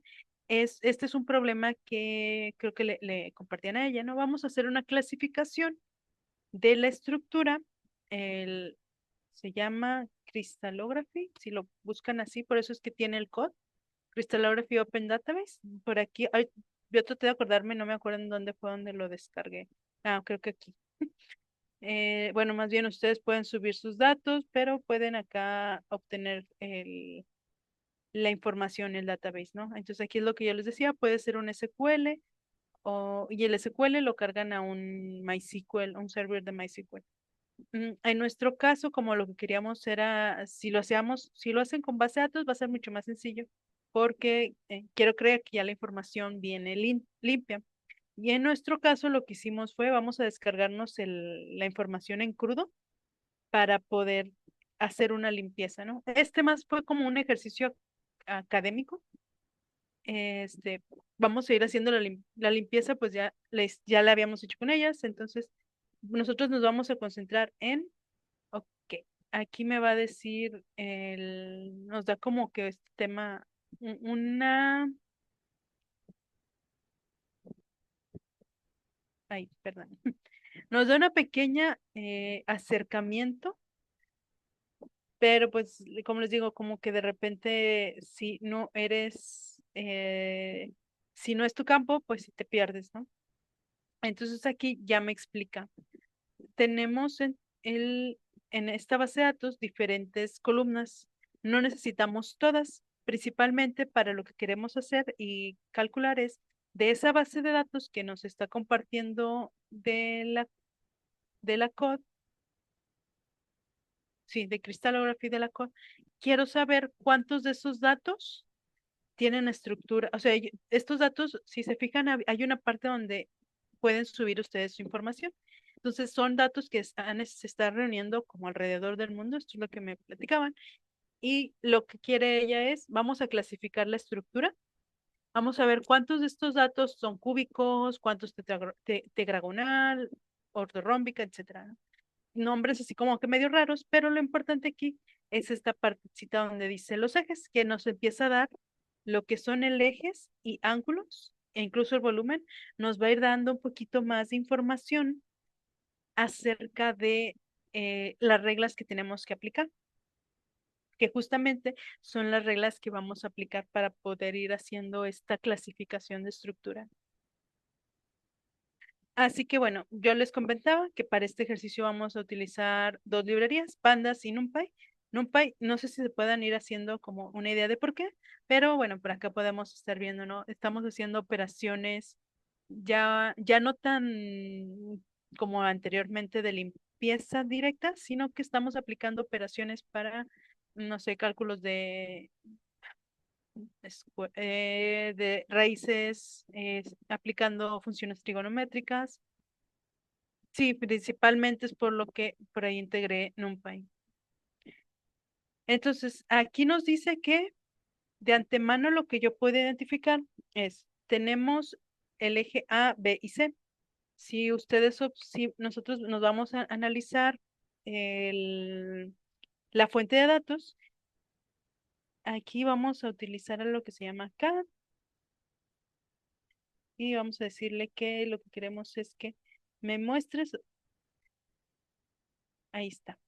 este es un problema que creo que le compartían a ella, ¿no? Vamos a hacer una clasificación de la estructura, se llama Crystallography, si lo buscan así, por eso es que tiene el code, Crystallography Open Database. Por aquí, ay, yo traté de acordarme, no me acuerdo en dónde fue donde lo descargué. Ah, creo que aquí. Bueno, más bien ustedes pueden subir sus datos, pero pueden acá obtener la información, el database, ¿no? Entonces aquí es lo que yo les decía, puede ser un SQL y el SQL lo cargan a un MySQL, un server de MySQL. En nuestro caso, como lo que queríamos era, si lo hacen con base de datos, va a ser mucho más sencillo, porque quiero creer que ya la información viene limpia. Y en nuestro caso, lo que hicimos fue, vamos a descargarnos la información en crudo para poder hacer una limpieza, ¿no? Este más fue como un ejercicio académico. Este, vamos a ir haciendo la limpieza, pues ya la habíamos hecho con ellas, entonces nosotros nos vamos a concentrar ok, aquí me va a decir, nos da como que este tema, una, ay, perdón, nos da una pequeña acercamiento, pero pues, como les digo, como que de repente, si no es tu campo, pues sí te pierdes, ¿no? Entonces aquí ya me explica. Tenemos en esta base de datos diferentes columnas. No necesitamos todas, principalmente para lo que queremos hacer y calcular es de esa base de datos que nos está compartiendo de la COD, sí, de Crystallography de la COD. Quiero saber cuántos de esos datos tienen estructura, o sea, estos datos, si se fijan, hay una parte donde pueden subir ustedes su información. Entonces, son datos que se están reuniendo como alrededor del mundo, esto es lo que me platicaban, y lo que quiere ella es, vamos a clasificar la estructura, vamos a ver cuántos de estos datos son cúbicos, cuántos tetragonal, ortorrómbica, etcétera, ¿no? Nombres así como que medio raros, pero lo importante aquí es esta partecita donde dice los ejes, que nos empieza a dar lo que son el ejes y ángulos, e incluso el volumen, nos va a ir dando un poquito más de información acerca de las reglas que tenemos que aplicar, que justamente son las reglas que vamos a aplicar para poder ir haciendo esta clasificación de estructura. Así que bueno, yo les comentaba que para este ejercicio vamos a utilizar dos librerías, Pandas y NumPy. NumPy, no sé si se puedan ir haciendo como una idea de por qué, pero bueno, por acá podemos estar viendo, ¿no? Estamos haciendo operaciones ya no tan como anteriormente de limpieza directa, sino que estamos aplicando operaciones para, no sé, cálculos de raíces, aplicando funciones trigonométricas. Sí, principalmente es por lo que por ahí integré NumPy. Entonces, aquí nos dice que de antemano lo que yo puedo identificar es, tenemos el eje A, B y C. Si nosotros nos vamos a analizar la fuente de datos, aquí vamos a utilizar lo que se llama CAD y vamos a decirle que lo que queremos es que me muestres, ahí está.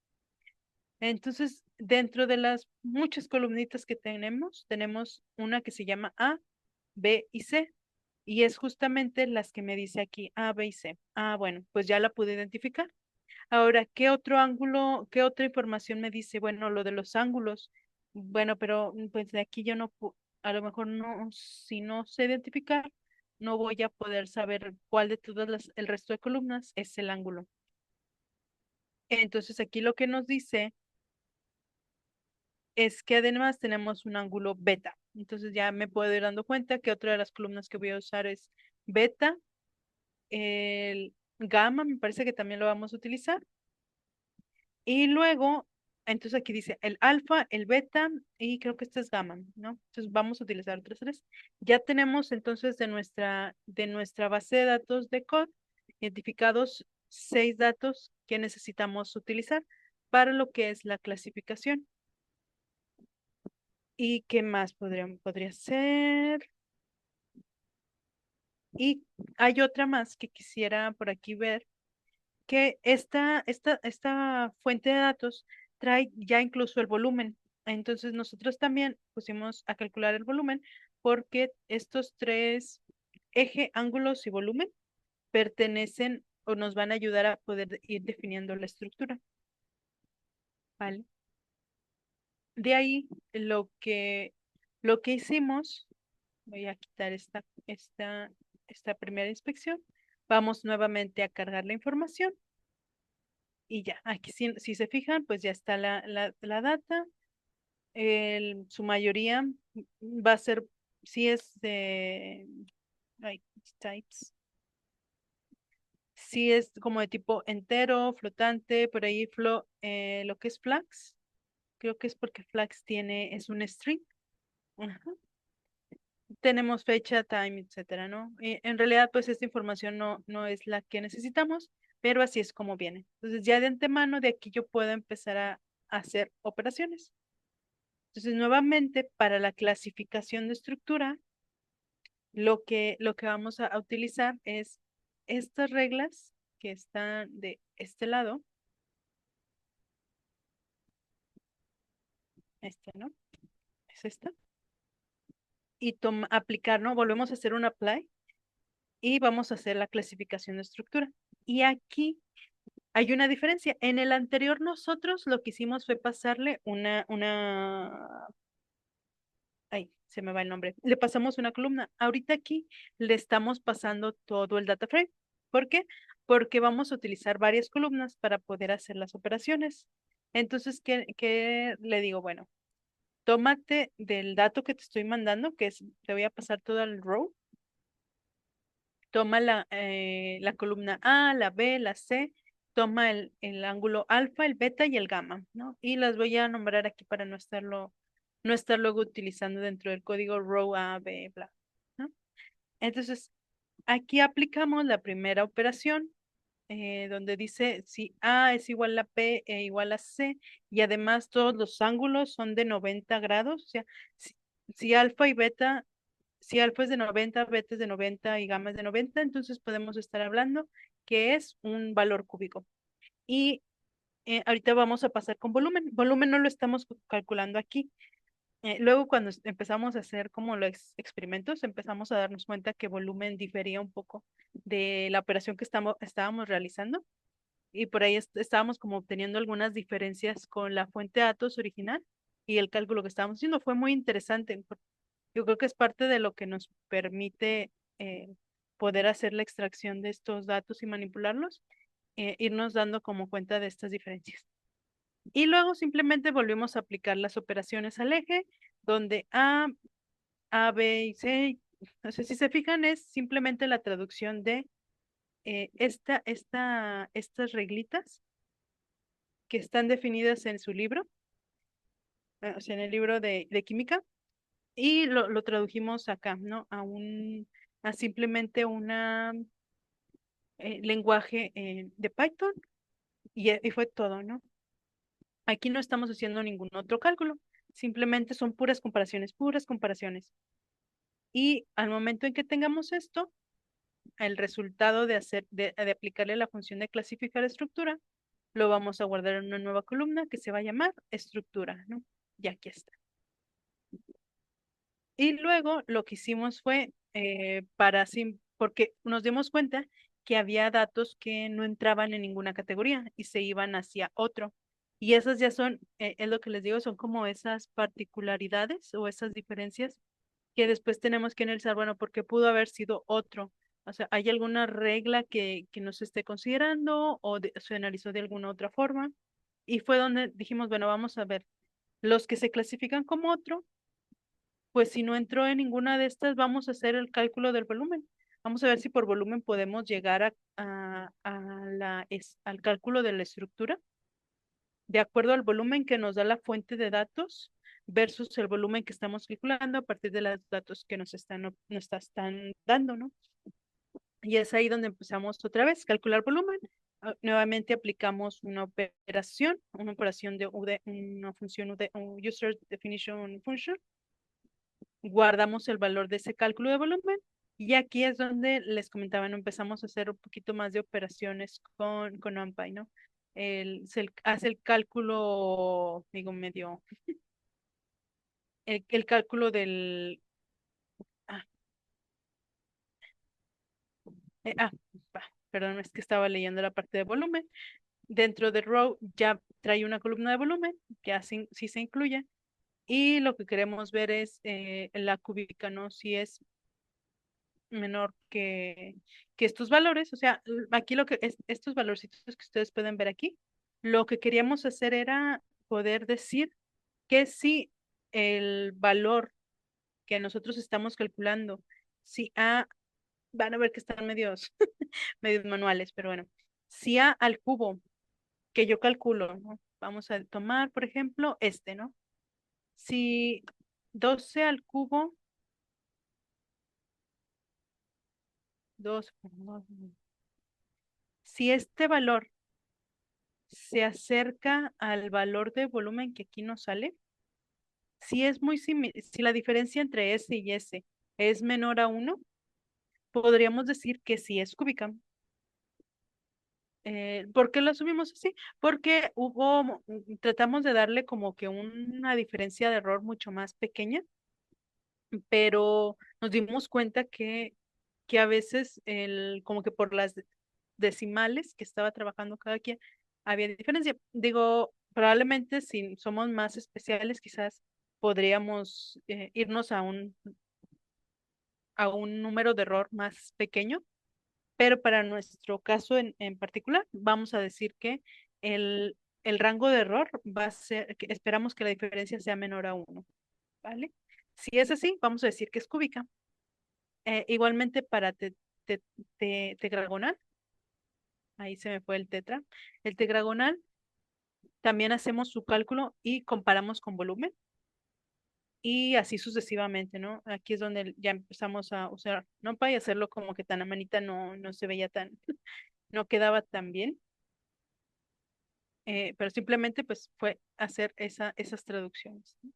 Entonces, dentro de las muchas columnitas que tenemos una que se llama A, B y C. Y es justamente las que me dice aquí A, B y C. Ah, bueno, pues ya la pude identificar. Ahora, ¿qué otro ángulo, qué otra información me dice? Bueno, lo de los ángulos. Bueno, pero pues de aquí yo a lo mejor no, si no sé identificar, no voy a poder saber cuál de el resto de columnas es el ángulo. Entonces aquí lo que nos dice es que además tenemos un ángulo beta. Entonces ya me puedo ir dando cuenta que otra de las columnas que voy a usar es beta, el gamma, me parece que también lo vamos a utilizar. Y luego, entonces aquí dice el alfa, el beta y creo que este es gamma, ¿no? Entonces vamos a utilizar otros tres. Ya tenemos entonces de nuestra base de datos de COD identificados 6 datos que necesitamos utilizar para lo que es la clasificación. ¿Y qué más podría ser? Y hay otra más que quisiera por aquí ver, que esta fuente de datos trae ya incluso el volumen. Entonces nosotros también pusimos a calcular el volumen porque estos tres, eje, ángulos y volumen, pertenecen o nos van a ayudar a poder ir definiendo la estructura. ¿Vale? De ahí lo que hicimos, voy a quitar esta primera inspección. Vamos nuevamente a cargar la información y ya, aquí si se fijan, pues ya está la data. Su mayoría va a ser, si es de, ay, types, si es como de tipo entero, flotante, por ahí lo que es flags, creo que es porque flags es un string. Ajá. Tenemos fecha, time, etcétera, ¿no? En realidad, pues esta información no es la que necesitamos, pero así es como viene. Entonces, ya de antemano, de aquí yo puedo empezar a hacer operaciones. Entonces, nuevamente, para la clasificación de estructura, lo que vamos a utilizar es estas reglas que están de este lado, ¿no? Es esta. Y aplicar, ¿no? Volvemos a hacer un apply y vamos a hacer la clasificación de estructura. Y aquí hay una diferencia. En el anterior nosotros lo que hicimos fue pasarle ay, se me va el nombre. Le pasamos una columna. Ahorita aquí le estamos pasando todo el data frame. ¿Por qué? Porque vamos a utilizar varias columnas para poder hacer las operaciones. Entonces, ¿qué le digo? Bueno, tómate del dato que te estoy mandando, te voy a pasar todo el row. Toma la columna A, la B, la C, toma el ángulo alfa, el beta y el gamma, ¿no? Y las voy a nombrar aquí para no estar luego utilizando dentro del código row A, B, bla, ¿no? Entonces, aquí aplicamos la primera operación, donde dice si A es igual a P e igual a C, y además todos los ángulos son de 90 grados, o sea, si, si alfa y beta si alfa es de 90, beta es de 90 y gamma es de 90, entonces podemos estar hablando que es un valor cúbico. Y ahorita vamos a pasar con volumen. Volumen no lo estamos calculando aquí. Luego cuando empezamos a hacer como los experimentos, empezamos a darnos cuenta que volumen difería un poco de la operación que estábamos realizando. Y por ahí estábamos como obteniendo algunas diferencias con la fuente de datos original y el cálculo que estábamos haciendo. Fue muy interesante. Yo creo que es parte de lo que nos permite poder hacer la extracción de estos datos y manipularlos, irnos dando como cuenta de estas diferencias. Y luego simplemente volvemos a aplicar las operaciones al eje, donde A, B y C, no sé si se fijan, es simplemente la traducción de estas reglitas que están definidas en su libro, o sea, en el libro de química, y lo tradujimos acá, ¿no? A simplemente una lenguaje de Python y fue todo, ¿no? Aquí no estamos haciendo ningún otro cálculo, simplemente son puras comparaciones, puras comparaciones. Y al momento en que tengamos esto, el resultado de aplicarle la función de clasificar estructura, lo vamos a guardar en una nueva columna que se va a llamar estructura, ¿no? Y aquí está. Y luego lo que hicimos fue porque nos dimos cuenta que había datos que no entraban en ninguna categoría y se iban hacia otro. Y esas ya son, es lo que les digo, son como esas particularidades o esas diferencias que después tenemos que analizar, bueno, porque pudo haber sido otro. O sea, ¿hay alguna regla que no se esté considerando o se analizó de alguna otra forma? Y fue donde dijimos, bueno, vamos a ver. Los que se clasifican como otro, pues si no entró en ninguna de estas, vamos a hacer el cálculo del volumen. Vamos a ver si por volumen podemos llegar al cálculo de la estructura de acuerdo al volumen que nos da la fuente de datos versus el volumen que estamos calculando a partir de los datos que nos están dando, ¿no? Y es ahí donde empezamos otra vez, calcular volumen. Nuevamente aplicamos una operación de una función User Definition Function. Guardamos el valor de ese cálculo de volumen. Y aquí es donde les comentaba, ¿no? Empezamos a hacer un poquito más de operaciones con NumPy, ¿no? Hace el cálculo, digo, el cálculo del, ah, eh, ah, perdón, es que estaba leyendo la parte de volumen. Dentro de row ya trae una columna de volumen, ya sí se incluye. Y lo que queremos ver es la cúbica, ¿no? Si es menor que estos valores. O sea, aquí lo que es, estos valorcitos que ustedes pueden ver aquí, lo que queríamos hacer era poder decir que si el valor que nosotros estamos calculando, si A, van a ver que están medios manuales, pero bueno, si A al cubo que yo calculo, ¿no? Vamos a tomar, por ejemplo, este, ¿no? Si 12 al cubo, 2, si este valor se acerca al valor de volumen que aquí nos sale, si es muy similar, si la diferencia entre S y S es menor a 1, podríamos decir que sí es cúbica. ¿Por qué lo asumimos así? Porque tratamos de darle como que una diferencia de error mucho más pequeña, pero nos dimos cuenta que a veces como que por las decimales que estaba trabajando cada quien, había diferencia. Digo, probablemente si somos más especiales, quizás podríamos irnos a un número de error más pequeño, pero para nuestro caso en particular, vamos a decir que el, el rango de error va a ser, que esperamos que la diferencia sea menor a 1, ¿vale? Si es así, vamos a decir que es cúbica. Igualmente para tetragonal, ahí se me fue el tetra, el tetragonal también hacemos su cálculo y comparamos con volumen y así sucesivamente, ¿no? Aquí es donde ya empezamos a usar NumPy y hacerlo como que tan a manita no se veía no quedaba tan bien, pero simplemente pues fue hacer esas traducciones, ¿no?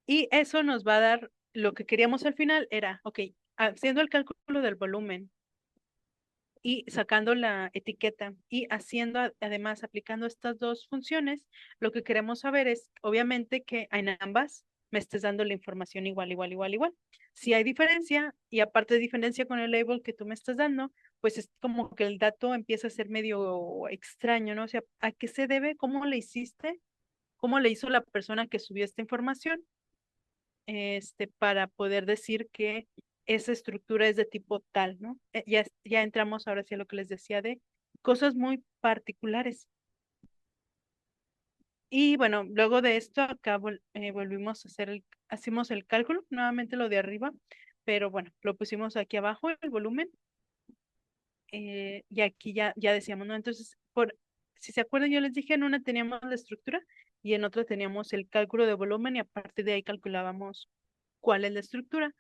Y eso nos va a dar, lo que queríamos al final era, ok, haciendo el cálculo del volumen y sacando la etiqueta y haciendo además aplicando estas dos funciones, lo que queremos saber es obviamente que en ambas me estés dando la información igual, igual, igual, igual. Si hay diferencia y aparte de diferencia con el label que tú me estás dando, pues es como que el dato empieza a ser medio extraño, ¿no? O sea, ¿a qué se debe? ¿Cómo le hiciste? ¿Cómo le hizo la persona que subió esta información? Para poder decir que esa estructura es de tipo tal, ¿no? Ya entramos ahora sí a lo que les decía de cosas muy particulares. Y bueno, luego de esto acá volvimos a hacemos el cálculo, nuevamente lo de arriba, pero bueno, lo pusimos aquí abajo, el volumen, y aquí ya decíamos, ¿no? Entonces, si se acuerdan, yo les dije, en una teníamos la estructura y en otra teníamos el cálculo de volumen y a partir de ahí calculábamos cuál es la estructura.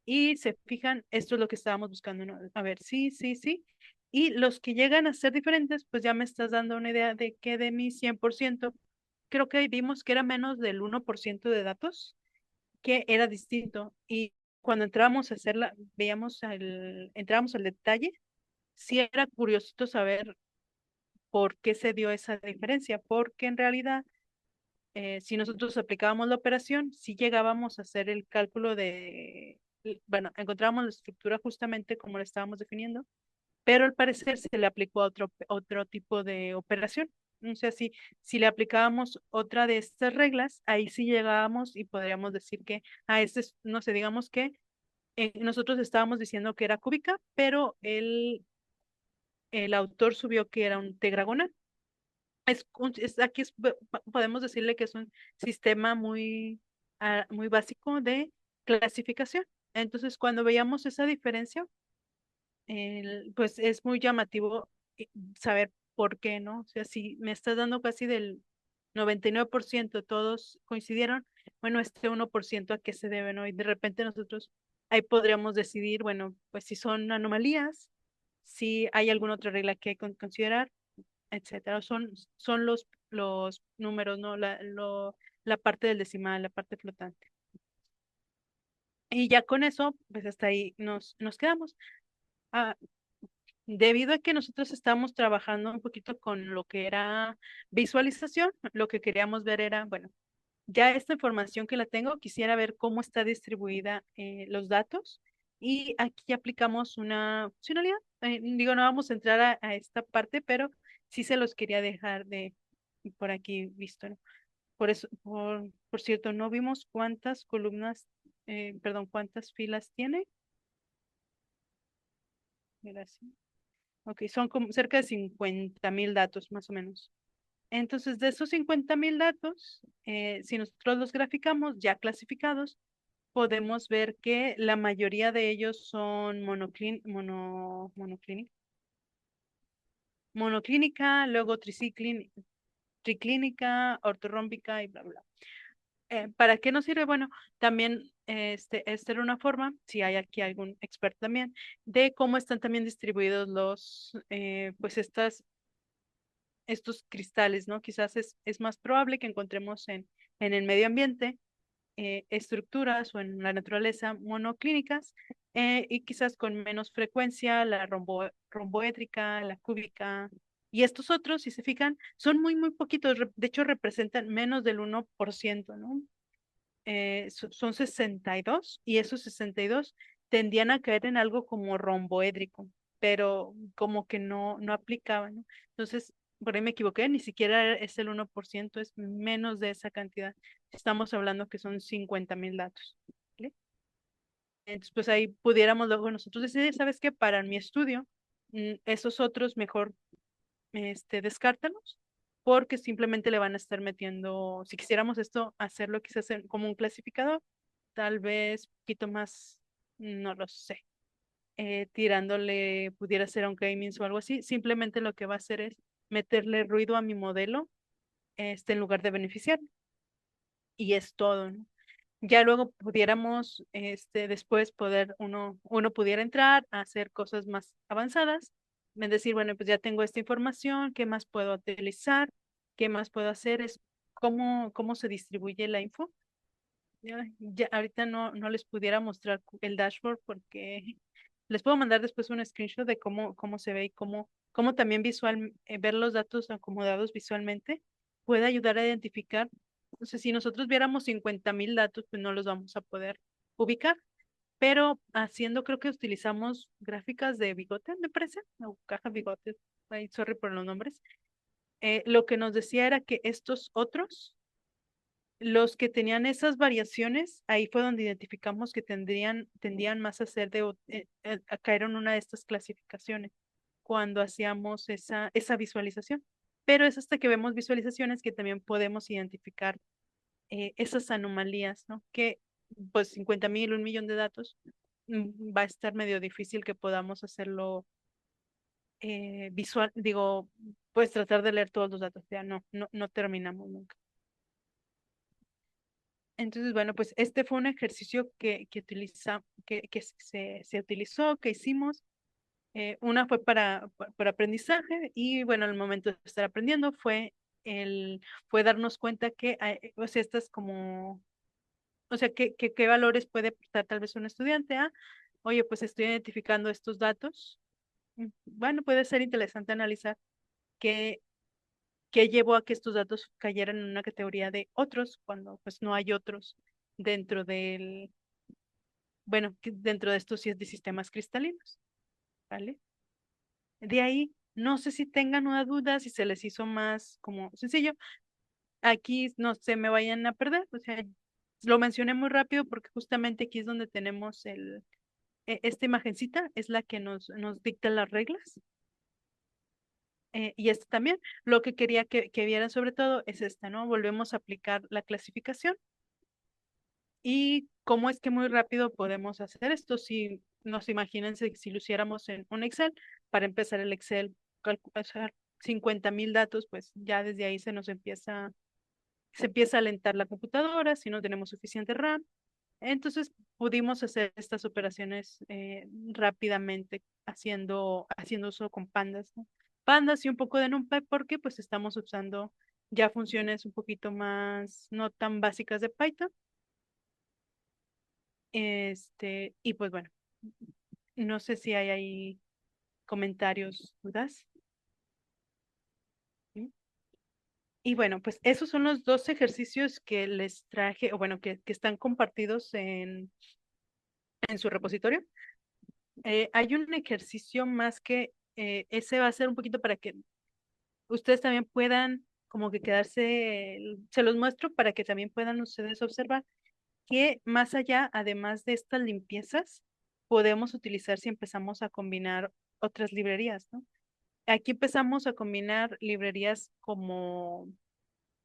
Y se fijan, esto es lo que estábamos buscando, ¿no? A ver, sí, sí, sí. Y los que llegan a ser diferentes, pues ya me estás dando una idea de que de mi 100%, creo que vimos que era menos del 1% de datos, que era distinto. Y cuando entrábamos a hacerla, entrábamos al detalle, sí era curiosito saber por qué se dio esa diferencia, porque en realidad si nosotros aplicábamos la operación, si llegábamos a hacer el cálculo bueno, encontrábamos la estructura justamente como la estábamos definiendo, pero al parecer se le aplicó a otro tipo de operación. O sea, si le aplicábamos otra de estas reglas, ahí sí llegábamos y podríamos decir que, no sé, digamos que nosotros estábamos diciendo que era cúbica, pero el autor subió que era un tetragonal. podemos decirle que es un sistema muy básico de clasificación. Entonces, cuando veíamos esa diferencia, pues es muy llamativo saber por qué, ¿no? O sea, si me estás dando casi del 99% todos coincidieron, bueno, este 1% a qué se debe, ¿no? Y de repente nosotros ahí podríamos decidir, bueno, pues si son anomalías, si hay alguna otra regla que hay que considerar, etcétera. Son los números, ¿no? La parte del decimal, la parte flotante. Y ya con eso, pues hasta ahí nos quedamos. Ah, debido a que nosotros estamos trabajando un poquito con lo que era visualización, lo que queríamos ver era, bueno, ya esta información que la tengo, quisiera ver cómo está distribuida los datos y aquí aplicamos una funcionalidad. Digo, no vamos a entrar a esta parte, pero sí se los quería dejar de por aquí visto, ¿no? Por eso, por cierto, no vimos cuántas columnas, perdón, cuántas filas tiene. Era así. Ok, son como cerca de 50.000 datos más o menos. Entonces, de esos 50.000 datos, si nosotros los graficamos ya clasificados, podemos ver que la mayoría de ellos son monoclínica, luego triclínica, ortorrómbica y bla, bla. ¿Para qué nos sirve? Bueno, también esta era una forma, si hay aquí algún experto también, de cómo están también distribuidos pues estos cristales, ¿no? Quizás es más probable que encontremos en el medio ambiente estructuras o en la naturaleza monoclínicas y quizás con menos frecuencia la romboédrica, la cúbica. Y estos otros, si se fijan, son muy poquitos, de hecho representan menos del 1%, ¿no? Son 62 y esos 62 tendían a caer en algo como romboédrico, pero como que no aplicaban, ¿no? Entonces, por ahí me equivoqué, ni siquiera es el 1%, es menos de esa cantidad. Estamos hablando que son 50.000 datos. ¿Vale? Entonces, pues ahí pudiéramos luego nosotros decidir, ¿sabes qué? Para mi estudio, esos otros mejor descártalos, porque simplemente le van a estar metiendo, si quisiéramos esto, hacerlo quizás como un clasificador, tal vez un poquito más, no lo sé, tirándole, pudiera ser a un k-means o algo así, simplemente lo que va a hacer es meterle ruido a mi modelo, en lugar de beneficiar, y es todo, ¿no? Ya luego pudiéramos, después uno pudiera entrar a hacer cosas más avanzadas, es decir, bueno, pues ya tengo esta información, ¿qué más puedo utilizar? ¿Qué más puedo hacer? Es cómo se distribuye la info. Ya ahorita no les pudiera mostrar el dashboard porque les puedo mandar después un screenshot de cómo se ve y cómo también ver los datos acomodados visualmente puede ayudar a identificar. O sea, si nosotros viéramos 50.000 datos, pues no los vamos a poder ubicar, pero haciendo, creo que utilizamos gráficas de bigote, me parece, o cajas bigotes, ay, sorry por los nombres. Lo que nos decía era que estos otros los que tenían esas variaciones, ahí fue donde identificamos que tendían más a ser a caer en una de estas clasificaciones cuando hacíamos esa visualización. Pero es hasta que vemos visualizaciones que también podemos identificar esas anomalías, ¿no? Que pues 50.000, 1 millón de datos, va a estar medio difícil que podamos hacerlo visual, digo, pues tratar de leer todos los datos, ya no terminamos nunca. Entonces, bueno, pues este fue un ejercicio que se utilizó, que hicimos. Una fue para aprendizaje y bueno, al momento de estar aprendiendo fue darnos cuenta que, o sea, estas como, o sea, qué valores puede aportar tal vez un estudiante a, oye, pues estoy identificando estos datos. Bueno, puede ser interesante analizar qué, qué llevó a que estos datos cayeran en una categoría de otros cuando pues no hay otros dentro bueno, que dentro de estos sí es de sistemas cristalinos, ¿vale? De ahí, no sé si tengan una duda, si se les hizo más como sencillo. Aquí no se me vayan a perder, o sea, lo mencioné muy rápido porque justamente aquí es donde tenemos esta imagencita, es la que nos dicta las reglas. Y este también, lo que quería que vieran sobre todo es esta, ¿no? Volvemos a aplicar la clasificación y cómo es que muy rápido podemos hacer esto. Si nos imagínense si lo hiciéramos en un Excel, para empezar el Excel, calcular 50,000 datos, pues ya desde ahí se empieza a alentar la computadora si no tenemos suficiente RAM. Entonces pudimos hacer estas operaciones rápidamente haciendo uso con pandas, ¿no? Pandas y un poco de NumPy porque pues estamos usando ya funciones un poquito más no tan básicas de Python. Y pues bueno, no sé si hay ahí comentarios, dudas. ¿Sí? Y bueno, pues esos son los dos ejercicios que les traje, o bueno, que están compartidos en su repositorio. Hay un ejercicio más que ese va a ser un poquito para que ustedes también puedan como que quedarse, se los muestro para que también puedan ustedes observar que más allá, además de estas limpiezas, podemos utilizar si empezamos a combinar otras librerías, ¿no? Aquí empezamos a combinar librerías como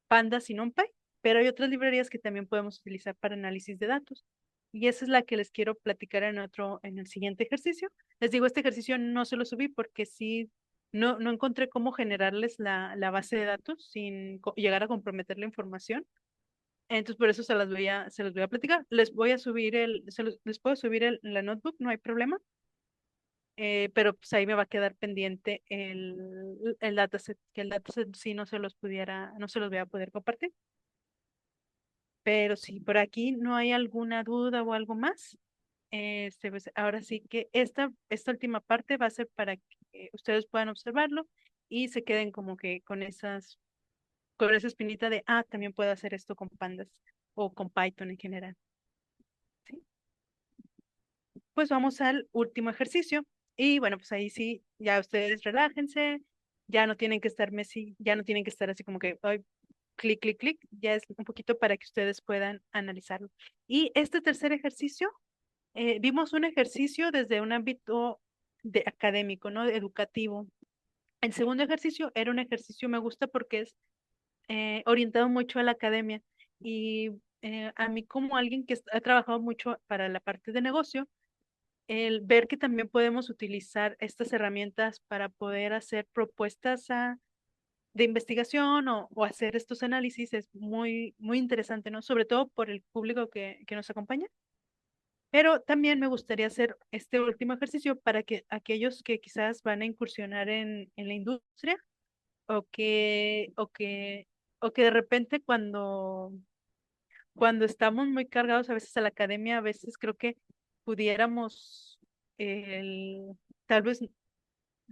Pandas y NumPy, pero hay otras librerías que también podemos utilizar para análisis de datos. Y esa es la que les quiero platicar en el siguiente ejercicio. Les digo, este ejercicio no se lo subí porque sí, no encontré cómo generarles la base de datos sin llegar a comprometer la información. Entonces, por eso se los voy a platicar. Les voy a subir les puedo subir la notebook, no hay problema. Pero pues ahí me va a quedar pendiente el dataset, que el dataset sí no se los voy a poder compartir. Pero si por aquí no hay alguna duda o algo más, pues ahora sí que esta última parte va a ser para que ustedes puedan observarlo y se queden como que con esa espinita de, también puedo hacer esto con pandas o con Python en general. ¿Sí? Pues vamos al último ejercicio. Y bueno, pues ahí sí, ya ustedes relájense, ya no tienen que estar así como que, ay, clic, clic, clic, ya es un poquito para que ustedes puedan analizarlo. Y este tercer ejercicio, vimos un ejercicio desde un ámbito académico, ¿no? Educativo. El segundo ejercicio era un ejercicio, me gusta porque es orientado mucho a la academia y a mí como alguien que ha trabajado mucho para la parte de negocio, el ver que también podemos utilizar estas herramientas para poder hacer propuestas de investigación o hacer estos análisis es muy, muy interesante, ¿no? Sobre todo por el público que nos acompaña. Pero también me gustaría hacer este último ejercicio para que aquellos que quizás van a incursionar en la industria o que, o que, o que de repente cuando estamos muy cargados a veces a la academia, a veces creo que pudiéramos el, tal vez,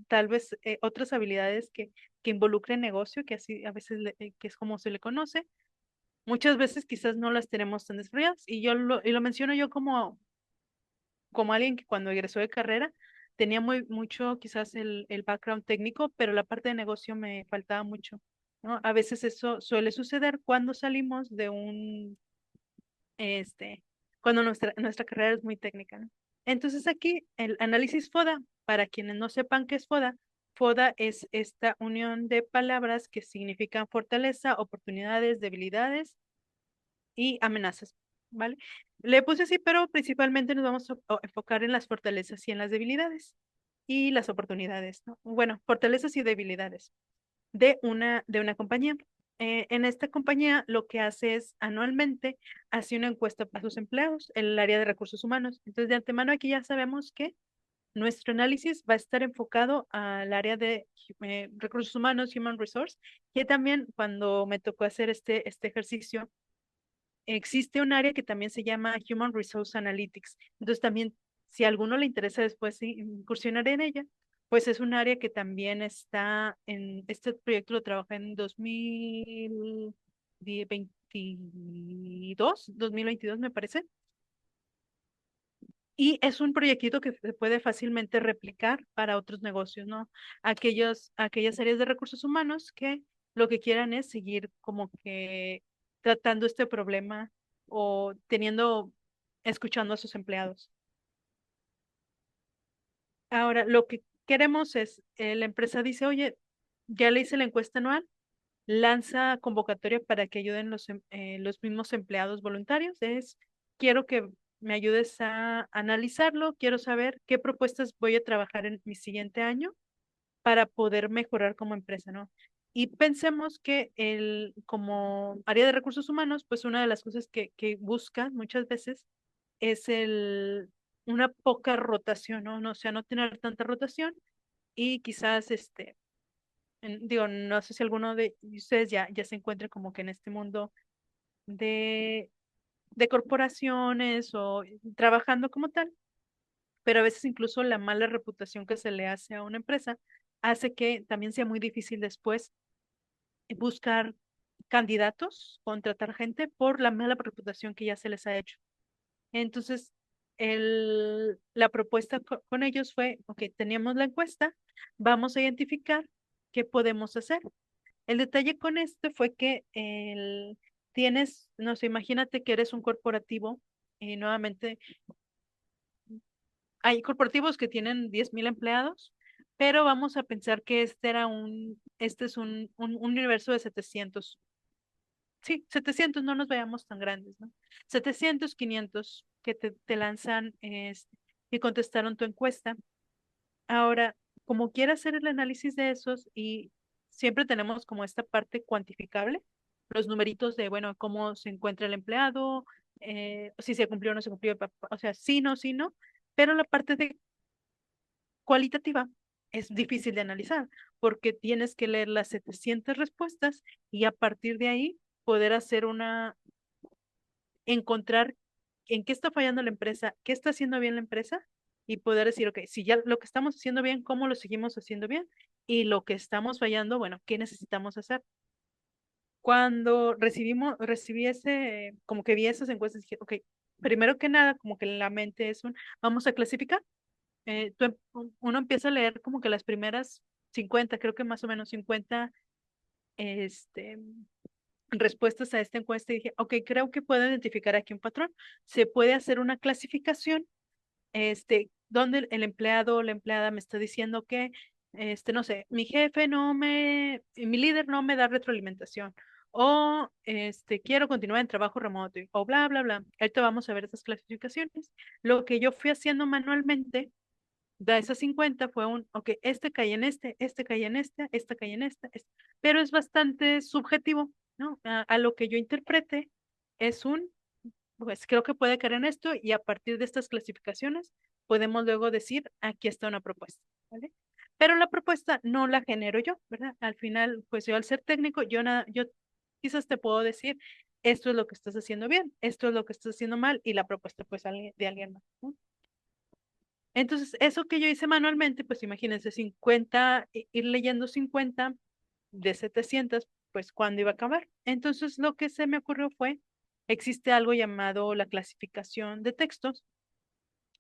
tal vez otras habilidades que involucren negocio, que así a veces que es como se le conoce, muchas veces quizás no las tenemos tan desarrolladas. Y lo menciono yo como alguien que cuando egresó de carrera tenía mucho quizás el background técnico, pero la parte de negocio me faltaba mucho, ¿no? A veces eso suele suceder cuando salimos este, cuando nuestra carrera es muy técnica, ¿no? Entonces aquí el análisis FODA, para quienes no sepan qué es FODA, FODA es esta unión de palabras que significan fortaleza, oportunidades, debilidades y amenazas, ¿vale? Le puse así, pero principalmente nos vamos a enfocar en las fortalezas y en las debilidades y las oportunidades, ¿no? Bueno, fortalezas y debilidades de una compañía. En esta compañía lo que hace es anualmente hace una encuesta para sus empleados en el área de recursos humanos. Entonces, de antemano aquí ya sabemos que nuestro análisis va a estar enfocado al área de recursos humanos, Human Resource, que también cuando me tocó hacer este ejercicio, existe un área que también se llama Human Resource Analytics. Entonces también, si a alguno le interesa después sí, incursionar en ella, pues es un área que también está este proyecto lo trabajé en 2022 me parece. Y es un proyectito que se puede fácilmente replicar para otros negocios, ¿no? Aquellas áreas de recursos humanos que lo que quieran es seguir como que tratando este problema o escuchando a sus empleados. Ahora, lo que queremos es, la empresa dice, oye, ya le hice la encuesta anual, lanza convocatoria para que ayuden los mismos empleados voluntarios. Quiero que me ayudes a analizarlo, quiero saber qué propuestas voy a trabajar en mi siguiente año para poder mejorar como empresa, ¿no? Y pensemos que como área de recursos humanos, pues una de las cosas que busca muchas veces es una poca rotación, ¿no? O sea, no tener tanta rotación y quizás, digo, no sé si alguno de ustedes ya se encuentre como que en este mundo de, de corporaciones o trabajando como tal, pero a veces incluso la mala reputación que se le hace a una empresa hace que también sea muy difícil después buscar candidatos, contratar gente por la mala reputación que ya se les ha hecho. Entonces, la propuesta con ellos fue, ok, teníamos la encuesta, vamos a identificar qué podemos hacer. El detalle con este fue que no sé, imagínate que eres un corporativo y nuevamente hay corporativos que tienen 10,000 empleados, pero vamos a pensar que este es un universo de 700. Sí, 700, no nos veamos tan grandes, ¿no? 700, 500 que te lanzan y contestaron tu encuesta. Ahora, como quiera hacer el análisis de esos y siempre tenemos como esta parte cuantificable, los numeritos de, bueno, cómo se encuentra el empleado, si se cumplió o no se cumplió, o sea, sí, no, sí, no, pero la parte de cualitativa es difícil de analizar porque tienes que leer las 700 respuestas y a partir de ahí poder encontrar en qué está fallando la empresa, qué está haciendo bien la empresa y poder decir, ok, si ya lo que estamos haciendo bien, ¿cómo lo seguimos haciendo bien? Y lo que estamos fallando, bueno, ¿qué necesitamos hacer? Cuando recibí como que vi esas encuestas, dije, ok, primero que nada, como que la mente vamos a clasificar. Uno empieza a leer como que las primeras 50, creo que más o menos 50, este, respuestas a esta encuesta y dije, ok, creo que puedo identificar aquí un patrón. Se puede hacer una clasificación, donde el empleado o la empleada me está diciendo que, no sé, mi líder no me da retroalimentación. O quiero continuar en trabajo remoto, o bla, bla, bla. Ahorita vamos a ver esas clasificaciones. Lo que yo fui haciendo manualmente de esas 50 fue ok, este cae en este cae en este cae en pero es bastante subjetivo, ¿no? A lo que yo interprete es pues creo que puede caer en esto y a partir de estas clasificaciones podemos luego decir, aquí está una propuesta, ¿vale? Pero la propuesta no la genero yo, ¿verdad? Al final, pues yo al ser técnico, yo quizás te puedo decir, esto es lo que estás haciendo bien, esto es lo que estás haciendo mal y la propuesta pues de alguien más, ¿no? Entonces, eso que yo hice manualmente, pues imagínense, 50, ir leyendo 50 de 700, pues ¿cuándo iba a acabar? Entonces, lo que se me ocurrió existe algo llamado la clasificación de textos,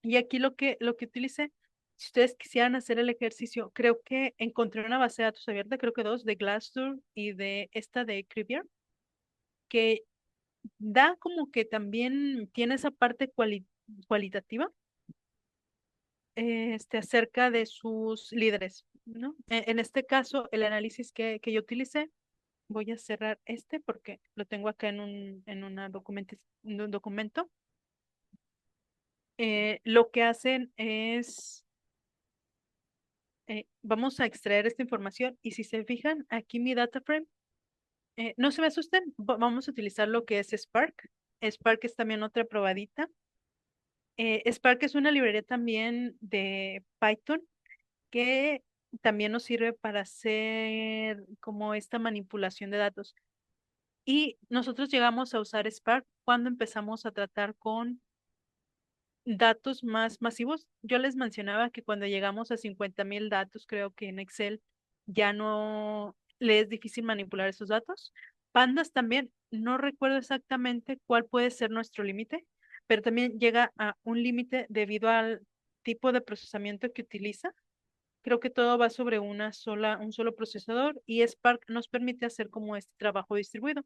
y aquí lo que utilicé, si ustedes quisieran hacer el ejercicio, creo que encontré una base de datos abierta, creo que dos, de Glassdoor y de esta de Crivier, que da como que también tiene esa parte cualitativa acerca de sus líderes, ¿no? En este caso, el análisis que yo utilicé, voy a cerrar porque lo tengo acá en un documento. Lo que hacen es, vamos a extraer esta información y si se fijan, aquí mi data frame, no se me asusten, vamos a utilizar lo que es Spark. Spark es también otra probadita. Spark es una librería también de Python que también nos sirve para hacer como esta manipulación de datos. Y nosotros llegamos a usar Spark cuando empezamos a tratar con datos más masivos. Yo les mencionaba que cuando llegamos a 50,000 datos, creo que en Excel ya no le es difícil manipular esos datos. Pandas también, no recuerdo exactamente cuál puede ser nuestro límite, pero también llega a un límite debido al tipo de procesamiento que utiliza. Creo que todo va sobre un solo procesador y Spark nos permite hacer como este trabajo distribuido.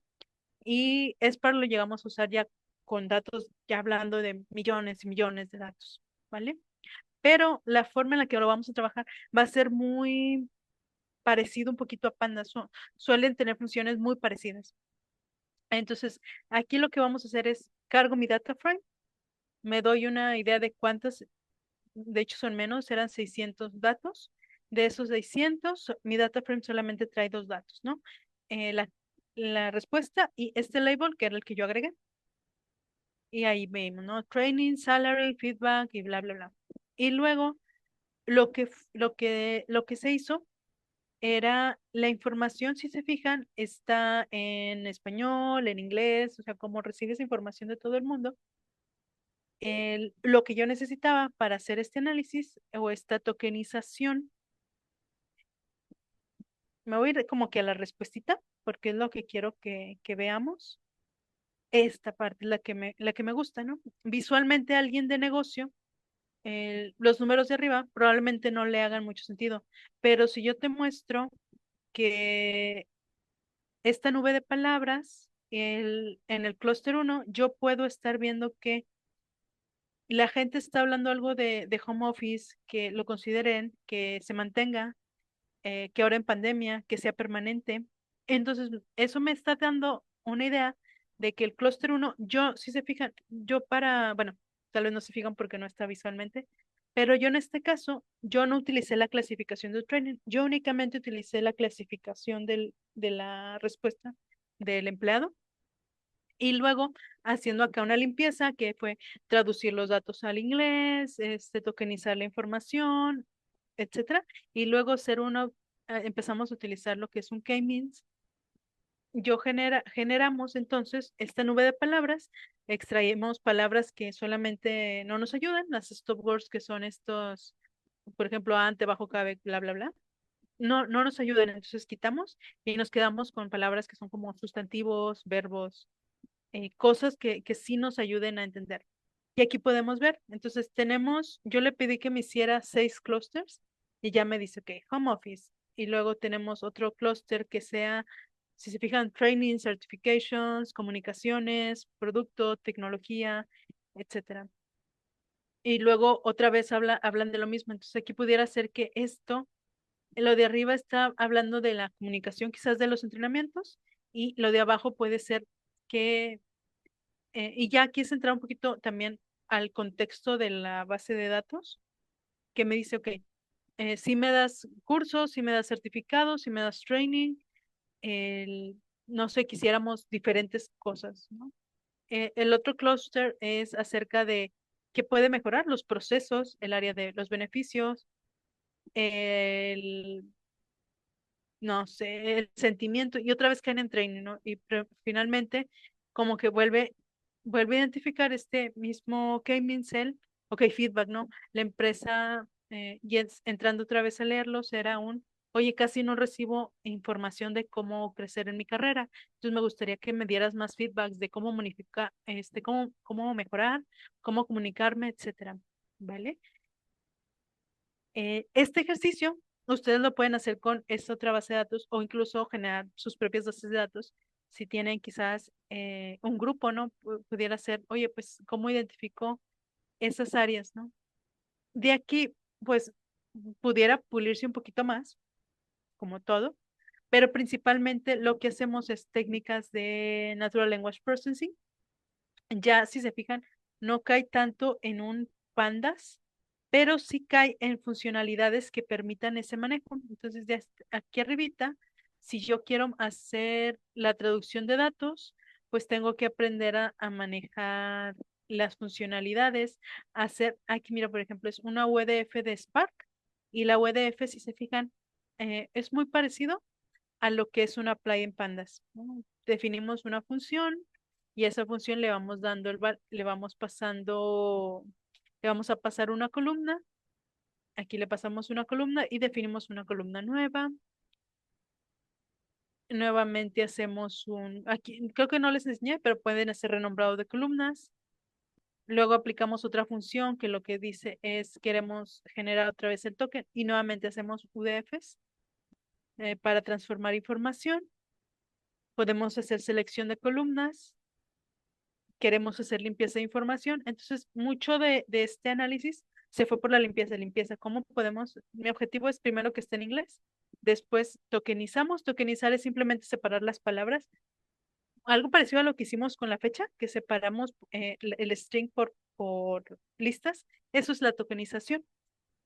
Y Spark lo llegamos a usar ya con datos, ya hablando de millones y millones de datos, ¿vale? Pero la forma en la que lo vamos a trabajar va a ser muy, parecido un poquito a Pandas, suelen tener funciones muy parecidas. Entonces, aquí lo que vamos a hacer es cargo mi data frame, me doy una idea de cuántas, de hecho son menos, eran 600 datos. De esos 600, mi data frame solamente trae dos datos, ¿no? La respuesta y este label, que era el que yo agregué. Y ahí vemos, ¿no? Training, salary, feedback y bla, bla, bla. Y luego lo que se hizo era la información, si se fijan, está en español, en inglés, o sea, como recibe esa información de todo el mundo. Lo que yo necesitaba para hacer este análisis o esta tokenización, me voy a ir como que a la respuestita, porque es lo que quiero que veamos. Esta parte es la que me gusta, ¿no? Visualmente alguien de negocio, los números de arriba probablemente no le hagan mucho sentido, pero si yo te muestro que esta nube de palabras, en el clúster uno yo puedo estar viendo que la gente está hablando algo de home office, que lo consideren, que se mantenga, que ahora en pandemia, que sea permanente. Entonces, eso me está dando una idea de que el clúster uno yo, si se fijan, bueno, tal vez no se fijan porque no está visualmente, pero yo en este caso, yo no utilicé la clasificación de training, yo únicamente utilicé la clasificación de la respuesta del empleado y luego haciendo acá una limpieza que fue traducir los datos al inglés, tokenizar la información, etcétera, y luego empezamos a utilizar lo que es un K-means. Generamos entonces esta nube de palabras, extraemos palabras que solamente no nos ayudan, las stop words que son estos, por ejemplo, ante, bajo, cabe, bla, bla, bla. No nos ayudan, entonces quitamos y nos quedamos con palabras que son como sustantivos, verbos, cosas que sí nos ayuden a entender. Y aquí podemos ver, entonces yo le pedí que me hiciera 6 clústeres y ya me dice, ok, home office. Y luego tenemos otro clúster que sea, si se fijan, training, certifications, comunicaciones, producto, tecnología, etcétera. Y luego otra vez hablan de lo mismo. Entonces aquí pudiera ser que lo de arriba está hablando de la comunicación, quizás de los entrenamientos, y lo de abajo puede ser que y ya aquí es entrar un poquito también al contexto de la base de datos, que me dice, ok, si me das cursos, si me das certificados, si me das training, no sé, quisiéramos diferentes cosas, ¿no? El otro clúster es acerca de qué puede mejorar los procesos, el área de los beneficios, el, no sé, el sentimiento, y otra vez caen en training, ¿no? Y finalmente, como que vuelve a identificar este mismo K-means cell, ok, feedback, ¿no? La empresa, entrando otra vez a leerlo, será oye, casi no recibo información de cómo crecer en mi carrera, entonces me gustaría que me dieras más feedbacks de cómo modificar, cómo mejorar, cómo comunicarme, etcétera, ¿vale? Este ejercicio ustedes lo pueden hacer con esta otra base de datos o incluso generar sus propias bases de datos. Si tienen quizás un grupo, ¿no? Pudiera ser, oye, pues, ¿cómo identifico esas áreas, ¿no? De aquí, pues, pudiera pulirse un poquito más, como todo, pero principalmente lo que hacemos es técnicas de Natural Language Processing. Ya, si se fijan, no cae tanto en un pandas, pero sí cae en funcionalidades que permitan ese manejo. Entonces, aquí arribita, si yo quiero hacer la traducción de datos, pues tengo que aprender a manejar las funcionalidades, aquí mira, por ejemplo, es una UDF de Spark y la UDF, si se fijan, es muy parecido a lo que es un apply en pandas, ¿no? Definimos una función y a esa función le vamos dando le vamos pasando, le vamos a pasar una columna. Aquí le pasamos una columna y definimos una columna nueva. Nuevamente hacemos aquí creo que no les enseñé, pero pueden hacer renombrado de columnas. Luego aplicamos otra función que lo que dice es queremos generar otra vez el token y nuevamente hacemos UDFs para transformar información. Podemos hacer selección de columnas, queremos hacer limpieza de información. Entonces, mucho de este análisis se fue por la limpieza. ¿Cómo podemos? Mi objetivo es primero que esté en inglés. Después tokenizamos. Tokenizar es simplemente separar las palabras. Algo parecido a lo que hicimos con la fecha, que separamos el string por listas. Eso es la tokenización.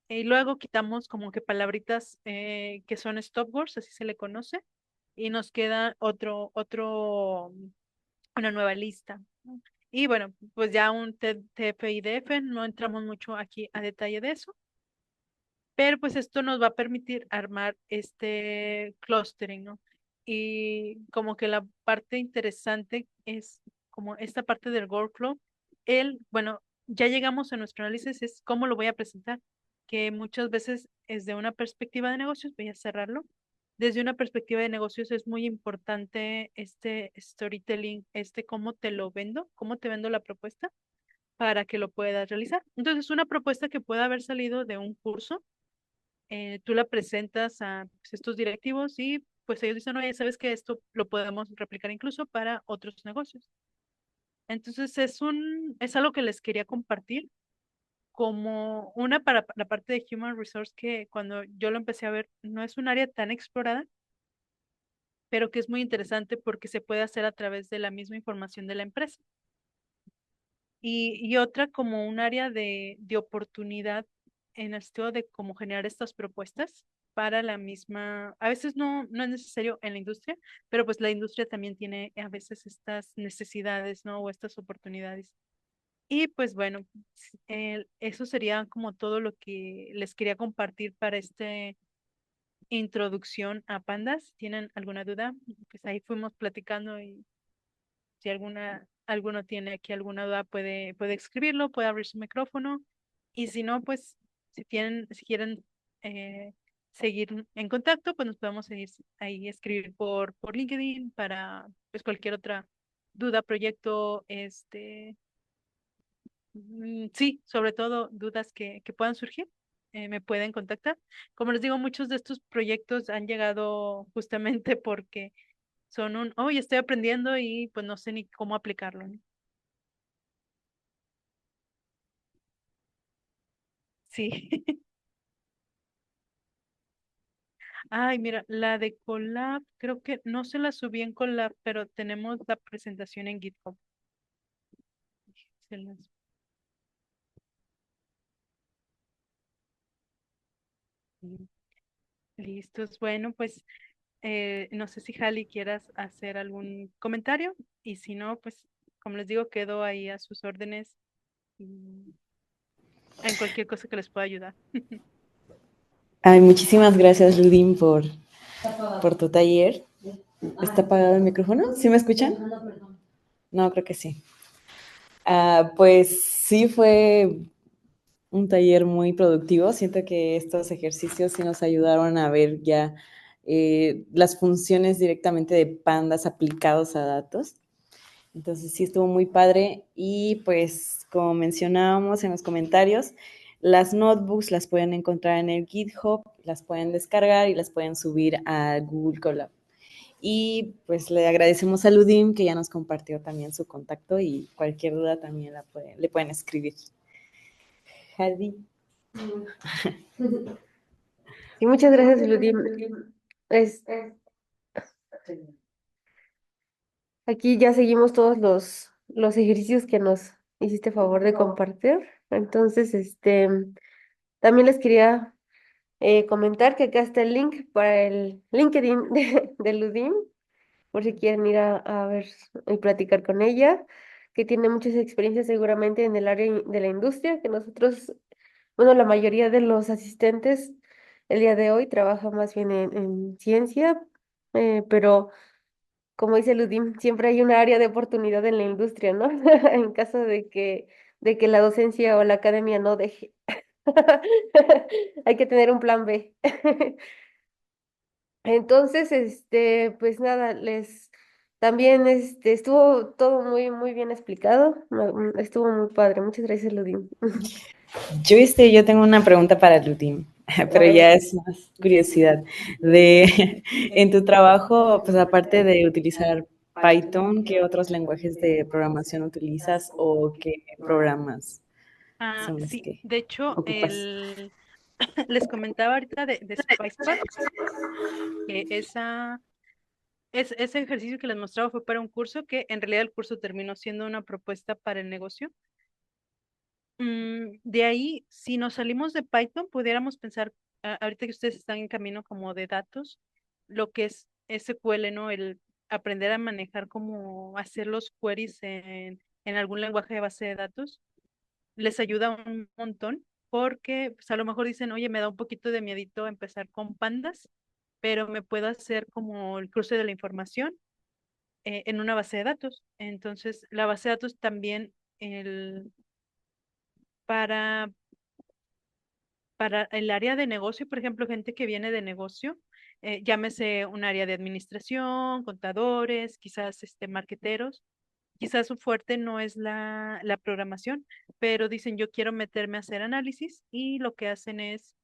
Y luego quitamos como que palabritas que son stop words, así se le conoce, y nos queda una nueva lista, ¿no? Y bueno, pues ya un TF y DF, no entramos mucho aquí a detalle de eso, pero pues esto nos va a permitir armar este clustering, ¿no? Y como que la parte interesante es como esta parte del workflow, bueno, ya llegamos a nuestro análisis, es cómo lo voy a presentar, que muchas veces es de una perspectiva de negocios, voy a cerrarlo. Desde una perspectiva de negocios es muy importante este storytelling, este cómo te lo vendo, cómo te vendo la propuesta para que lo puedas realizar. Entonces, una propuesta que pueda haber salido de un curso, tú la presentas a pues, estos directivos y pues ellos dicen, oye, sabes que esto lo podemos replicar incluso para otros negocios. Entonces es algo que les quería compartir como una para la parte de Human Resource que cuando yo lo empecé a ver no es un área tan explorada, pero que es muy interesante porque se puede hacer a través de la misma información de la empresa. Y otra como un área de oportunidad en el sentido de cómo generar estas propuestas para la misma, a veces no es necesario en la industria, pero pues la industria también tiene a veces estas necesidades, ¿no? O estas oportunidades. Y pues bueno, eso sería como todo lo que les quería compartir para esta introducción a Pandas. ¿Tienen alguna duda? Pues ahí fuimos platicando y si alguno tiene aquí alguna duda, puede escribirlo, puede abrir su micrófono. Y si no, pues, si quieren eh, seguir en contacto, pues nos podemos seguir ahí escribir por LinkedIn para pues cualquier otra duda, proyecto, sí, sobre todo dudas que puedan surgir, me pueden contactar. Como les digo, muchos de estos proyectos han llegado justamente porque hoy estoy aprendiendo y pues no sé ni cómo aplicarlo, ¿no? Sí. Ay, mira, la de Collab, creo que no se la subí en Collab, pero tenemos la presentación en GitHub. Se las- Listos. Bueno, pues no sé si Jali quieras hacer algún comentario y si no, pues como les digo, quedo ahí a sus órdenes y en cualquier cosa que les pueda ayudar. Ay, muchísimas gracias, Ludin, por tu taller. ¿Está apagado el micrófono? ¿Sí me escuchan? No, creo que sí. Pues sí fue un taller muy productivo. Siento que estos ejercicios sí nos ayudaron a ver ya las funciones directamente de pandas aplicados a datos. Entonces sí estuvo muy padre y pues como mencionábamos en los comentarios, las notebooks las pueden encontrar en el GitHub, las pueden descargar y las pueden subir a Google Colab. Y pues le agradecemos a Ludim que ya nos compartió también su contacto y cualquier duda también le pueden escribir. Jadi. Sí, muchas gracias, Ludim. Es, aquí ya seguimos todos los ejercicios que nos hiciste favor de compartir. Entonces, también les quería comentar que acá está el link para el LinkedIn de Ludim, por si quieren ir a ver y platicar con ella, que tiene muchas experiencias seguramente en el área de la industria, que nosotros, bueno, la mayoría de los asistentes el día de hoy trabaja más bien en ciencia, pero como dice Ludim, siempre hay una área de oportunidad en la industria, ¿no? En caso de que la docencia o la academia no deje. Hay que tener un plan B. Entonces, pues nada, también estuvo todo muy, muy bien explicado. Estuvo muy padre. Muchas gracias, Ludim. Yo tengo una pregunta para Ludim, A pero ver. ya es más curiosidad. En tu trabajo, pues aparte de utilizar Python, ¿qué otros lenguajes de programación utilizas o qué programas son los Sí, que de hecho, ocupas? Les comentaba ahorita de SpicePad, que ese ejercicio que les mostraba fue para un curso que en realidad el curso terminó siendo una propuesta para el negocio. De ahí, si nos salimos de Python, pudiéramos pensar, ahorita que ustedes están en camino como de datos, lo que es SQL, ¿no? El aprender a manejar cómo hacer los queries en algún lenguaje de base de datos, les ayuda un montón, porque pues, a lo mejor dicen, oye, me da un poquito de miedito empezar con pandas, pero me puedo hacer como el cruce de la información en una base de datos. Entonces, la base de datos también, el, para para el área de negocio, por ejemplo, gente que viene de negocio, llámese un área de administración, contadores, quizás marqueteros, quizás su fuerte no es la programación, pero dicen yo quiero meterme a hacer análisis y lo que hacen es,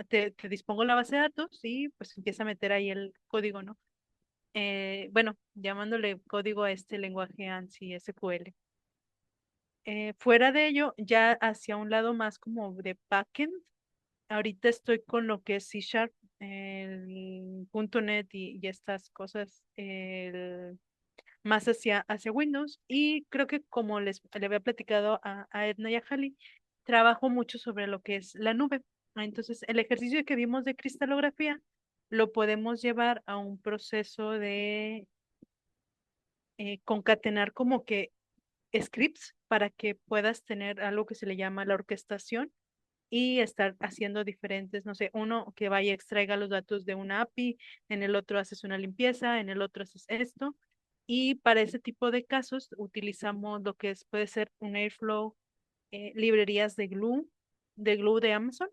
te dispongo la base de datos y pues empieza a meter ahí el código, ¿no? Bueno, llamándole código a este lenguaje ANSI SQL. Fuera de ello, ya hacia un lado más como de backend, ahorita estoy con lo que es C Sharp, el .NET y estas cosas, más hacia Windows. Y creo que como le había platicado a Edna y a Jali, trabajo mucho sobre lo que es la nube. Entonces, el ejercicio que vimos de cristalografía lo podemos llevar a un proceso de concatenar como que scripts para que puedas tener algo que se le llama la orquestación y estar haciendo diferentes, no sé, uno que vaya y extraiga los datos de una API, en el otro haces una limpieza, en el otro haces esto. Y para ese tipo de casos utilizamos lo que es, puede ser un Airflow, librerías de Glue de Amazon,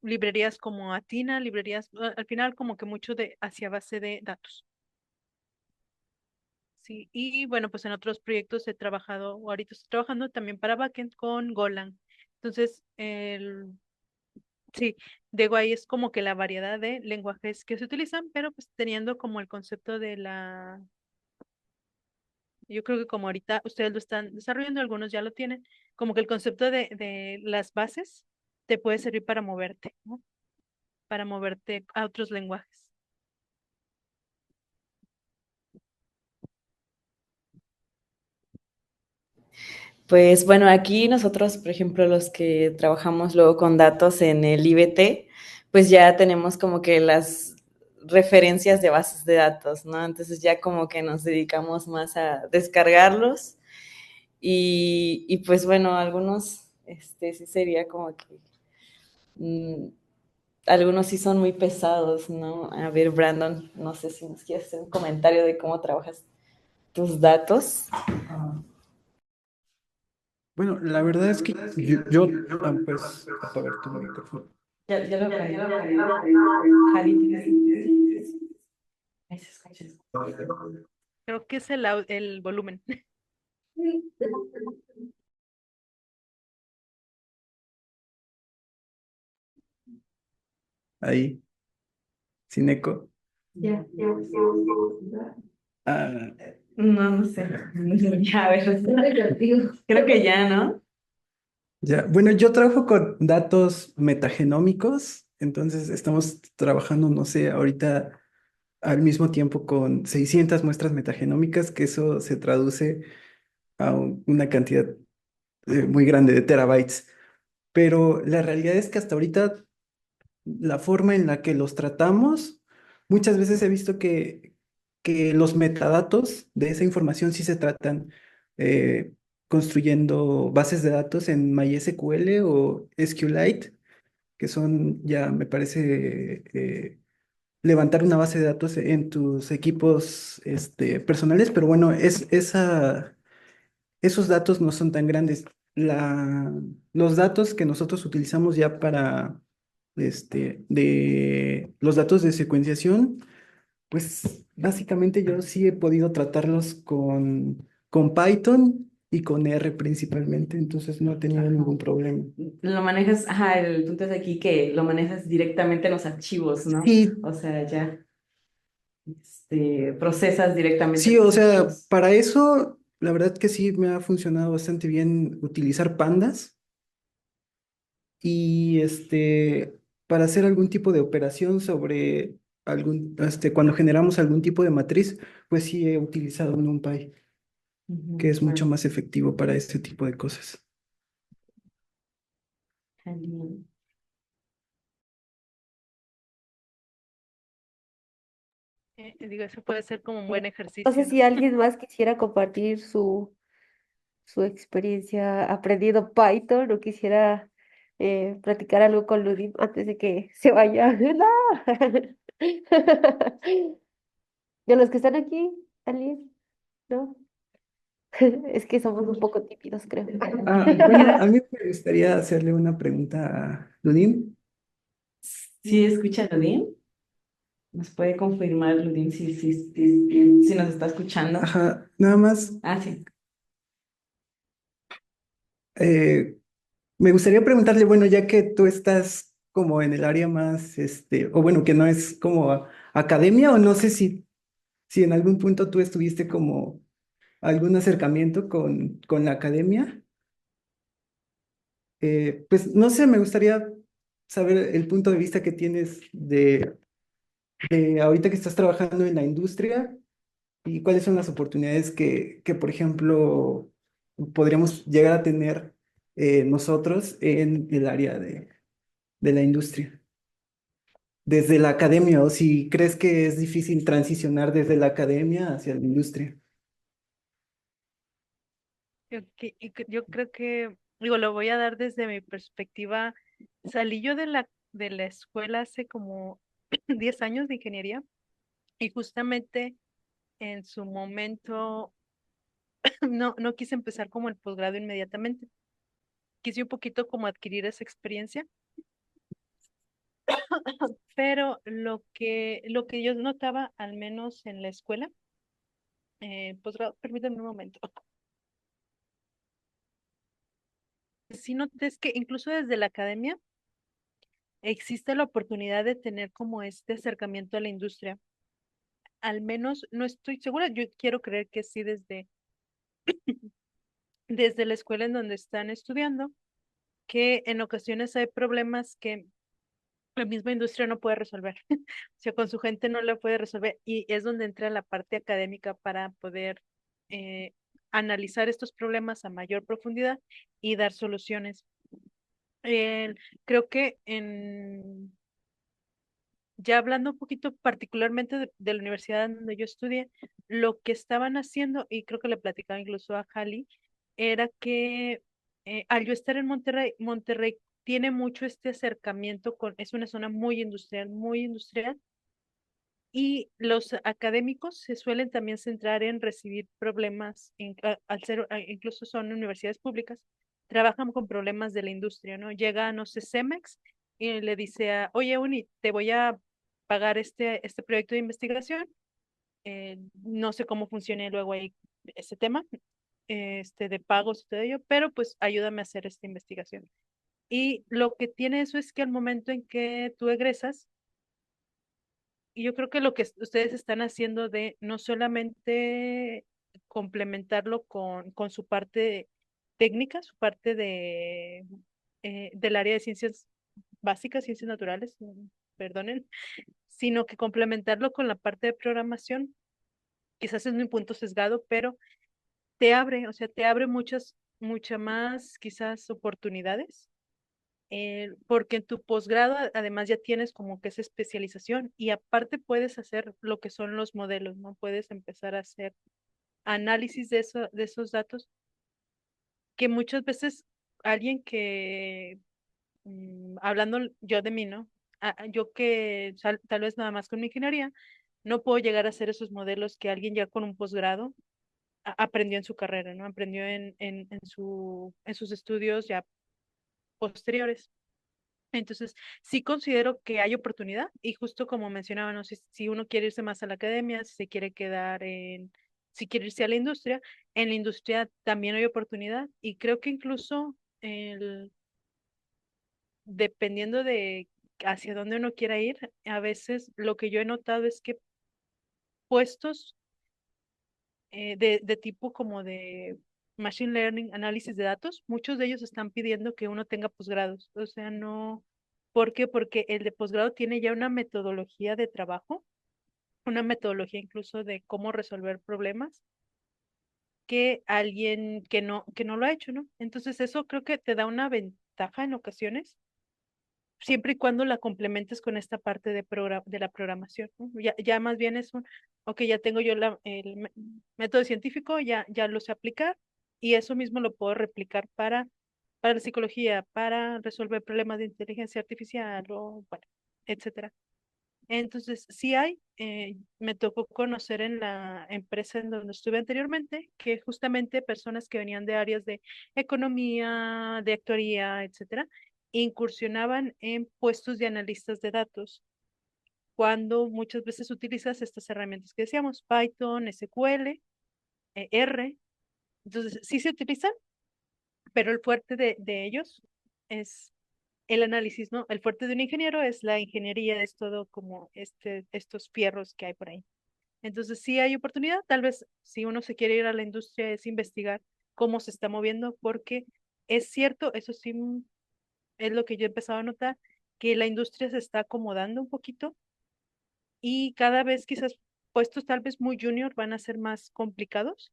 librerías como Athena, librerías, al final como que mucho de hacia base de datos. Sí, y bueno, pues en otros proyectos he trabajado, o ahorita estoy trabajando también para backend con Golang. Entonces, sí, digo, ahí es como que la variedad de lenguajes que se utilizan, pero pues teniendo como el concepto yo creo que como ahorita ustedes lo están desarrollando, algunos ya lo tienen, como que el concepto de las bases te puede servir para moverte, ¿no? Para moverte a otros lenguajes. Pues bueno, aquí nosotros, por ejemplo, los que trabajamos luego con datos en el IBT, pues ya tenemos como que las referencias de bases de datos, ¿no? Entonces ya como que nos dedicamos más a descargarlos y pues bueno, algunos, sí sería como que, mm, algunos sí son muy pesados, ¿no? A ver, Brandon, no sé si nos quieres hacer un comentario de cómo trabajas tus datos. Bueno, la verdad es que puedes apagar tu micrófono. Ya lo caí. Jali, ahí se escucha. Creo que es el volumen. Ahí, sin eco. Ya. Ah, No, no sé. Ya, a ver. Creo que ya, ¿no? ya. Bueno, yo trabajo con datos metagenómicos, entonces estamos trabajando, no sé, ahorita al mismo tiempo con 600 muestras metagenómicas, que eso se traduce a una cantidad muy grande de terabytes. Pero la realidad es que hasta ahorita la forma en la que los tratamos, muchas veces he visto que los metadatos de esa información sí se tratan eh, construyendo bases de datos en MySQL o SQLite, que son ya, me parece, levantar una base de datos en tus equipos personales, pero bueno, esos datos no son tan grandes. Los datos que nosotros utilizamos ya para de los datos de secuenciación, pues básicamente yo sí he podido tratarlos con Python y con R principalmente, entonces no he tenido ningún problema. Lo manejas, ajá, el punto es aquí que lo manejas directamente en los archivos, ¿no? Sí, O sea, ya, procesas directamente sí, o tus sea, archivos. para eso la verdad que sí me ha funcionado bastante bien utilizar pandas. y para hacer algún tipo de operación sobre cuando generamos algún tipo de matriz, pues sí he utilizado un NumPy, que es mucho más efectivo para ese tipo de cosas. Genial. Digo, eso puede ser como un buen No sé ejercicio, si ¿no? alguien más quisiera compartir su experiencia aprendiendo Python o quisiera platicar algo con Ludim antes de que se vaya. ¡No! De los que están aquí, ¿alguien? ¿No? Es que somos un poco tímidos, creo. Bueno, Queda, a mí me gustaría hacerle una pregunta a Ludin. ¿Sí escucha Ludin? ¿Nos puede confirmar, Ludin, si nos está escuchando? Ajá, nada más, Ah, sí. eh, me gustaría preguntarle, bueno, ya que tú estás como en el área más, o bueno, que no es como academia, o no sé si en algún punto tú estuviste como algún acercamiento con la academia, pues no sé, me gustaría saber el punto de vista que tienes de ahorita que estás trabajando en la industria y cuáles son las oportunidades que por ejemplo, podríamos llegar a tener nosotros en el área de la industria. Desde la academia, o si crees que es difícil transicionar desde la academia hacia la industria. yo creo que, digo, lo voy a dar desde mi perspectiva. Salí yo de la escuela hace como 10 años de ingeniería y justamente en su momento no quise empezar como el posgrado inmediatamente. Quise un poquito como adquirir esa experiencia, pero lo que yo notaba, al menos en la escuela, posgrado, permítanme un momento. Sí noté es que incluso desde la academia existe la oportunidad de tener como este acercamiento a la industria. Al menos no estoy segura, yo quiero creer que sí desde la escuela en donde están estudiando, que en ocasiones hay problemas que la misma industria no puede resolver. O sea, con su gente no la puede resolver y es donde entra la parte académica para poder eh, analizar estos problemas a mayor profundidad y dar soluciones. Eh, Creo que ya hablando un poquito particularmente de la universidad donde yo estudié, lo que estaban haciendo, y creo que le platicaba incluso a Jali, era que al yo estar en Monterrey, Monterrey tiene mucho este acercamiento es una zona muy industrial, y los académicos se suelen también centrar en recibir problemas, al ser, incluso son universidades públicas, trabajan con problemas de la industria, ¿no? Llega, no sé, Cemex y le dice oye, Uni, te voy a pagar este proyecto de investigación, no sé cómo funcione luego ahí ese tema, de pagos y todo ello, pero pues ayúdame a hacer esta investigación. Y lo que tiene eso es que al momento en que tú egresas, y yo creo que lo que ustedes están haciendo de no solamente complementarlo con su parte técnica, su parte del área de ciencias básicas, ciencias naturales, perdonen, sino que complementarlo con la parte de programación, quizás es mi punto sesgado, pero te abre, o sea, te abre muchas más quizás oportunidades, porque en tu posgrado además ya tienes como que esa especialización y aparte puedes hacer lo que son los modelos, ¿no? Puedes empezar a hacer análisis de esos datos que muchas veces alguien que, hablando yo de mí, ¿no? Yo que tal vez nada más con mi ingeniería, no puedo llegar a hacer esos modelos que alguien ya con un posgrado aprendió en su carrera, ¿no? Aprendió en sus estudios ya posteriores. Entonces, sí considero que hay oportunidad y justo como mencionaba, no sé si uno quiere irse más a la academia, si se quiere si quiere irse a la industria, en la industria también hay oportunidad y creo que incluso dependiendo de hacia dónde uno quiera ir, a veces lo que yo he notado es que puestos de tipo como de Machine Learning, análisis de datos, muchos de ellos están pidiendo que uno tenga posgrados. O sea, no. ¿Por qué? Porque el de posgrado tiene ya una metodología de trabajo, una metodología incluso de cómo resolver problemas que alguien que no lo ha hecho, ¿no? Entonces eso creo que te da una ventaja en ocasiones, siempre y cuando la complementes con esta parte de la programación, ¿no? Ya más bien es ok, ya tengo yo el método científico, ya lo sé aplicar y eso mismo lo puedo replicar para la psicología, para resolver problemas de inteligencia artificial o, bueno, etcétera. Entonces, sí hay, me tocó conocer en la empresa en donde estuve anteriormente, que justamente personas que venían de áreas de economía, de actuaría, etcétera, incursionaban en puestos de analistas de datos, cuando muchas veces utilizas estas herramientas que decíamos, Python, SQL, R. Entonces, sí se utilizan, pero el fuerte de ellos es el análisis, ¿no? El fuerte de un ingeniero es la ingeniería, es todo como estos fierros que hay por ahí. Entonces, sí hay oportunidad, tal vez si uno se quiere ir a la industria es investigar cómo se está moviendo, porque es cierto, eso sí es lo que yo he empezado a notar, que la industria se está acomodando un poquito y cada vez quizás puestos tal vez muy junior van a ser más complicados.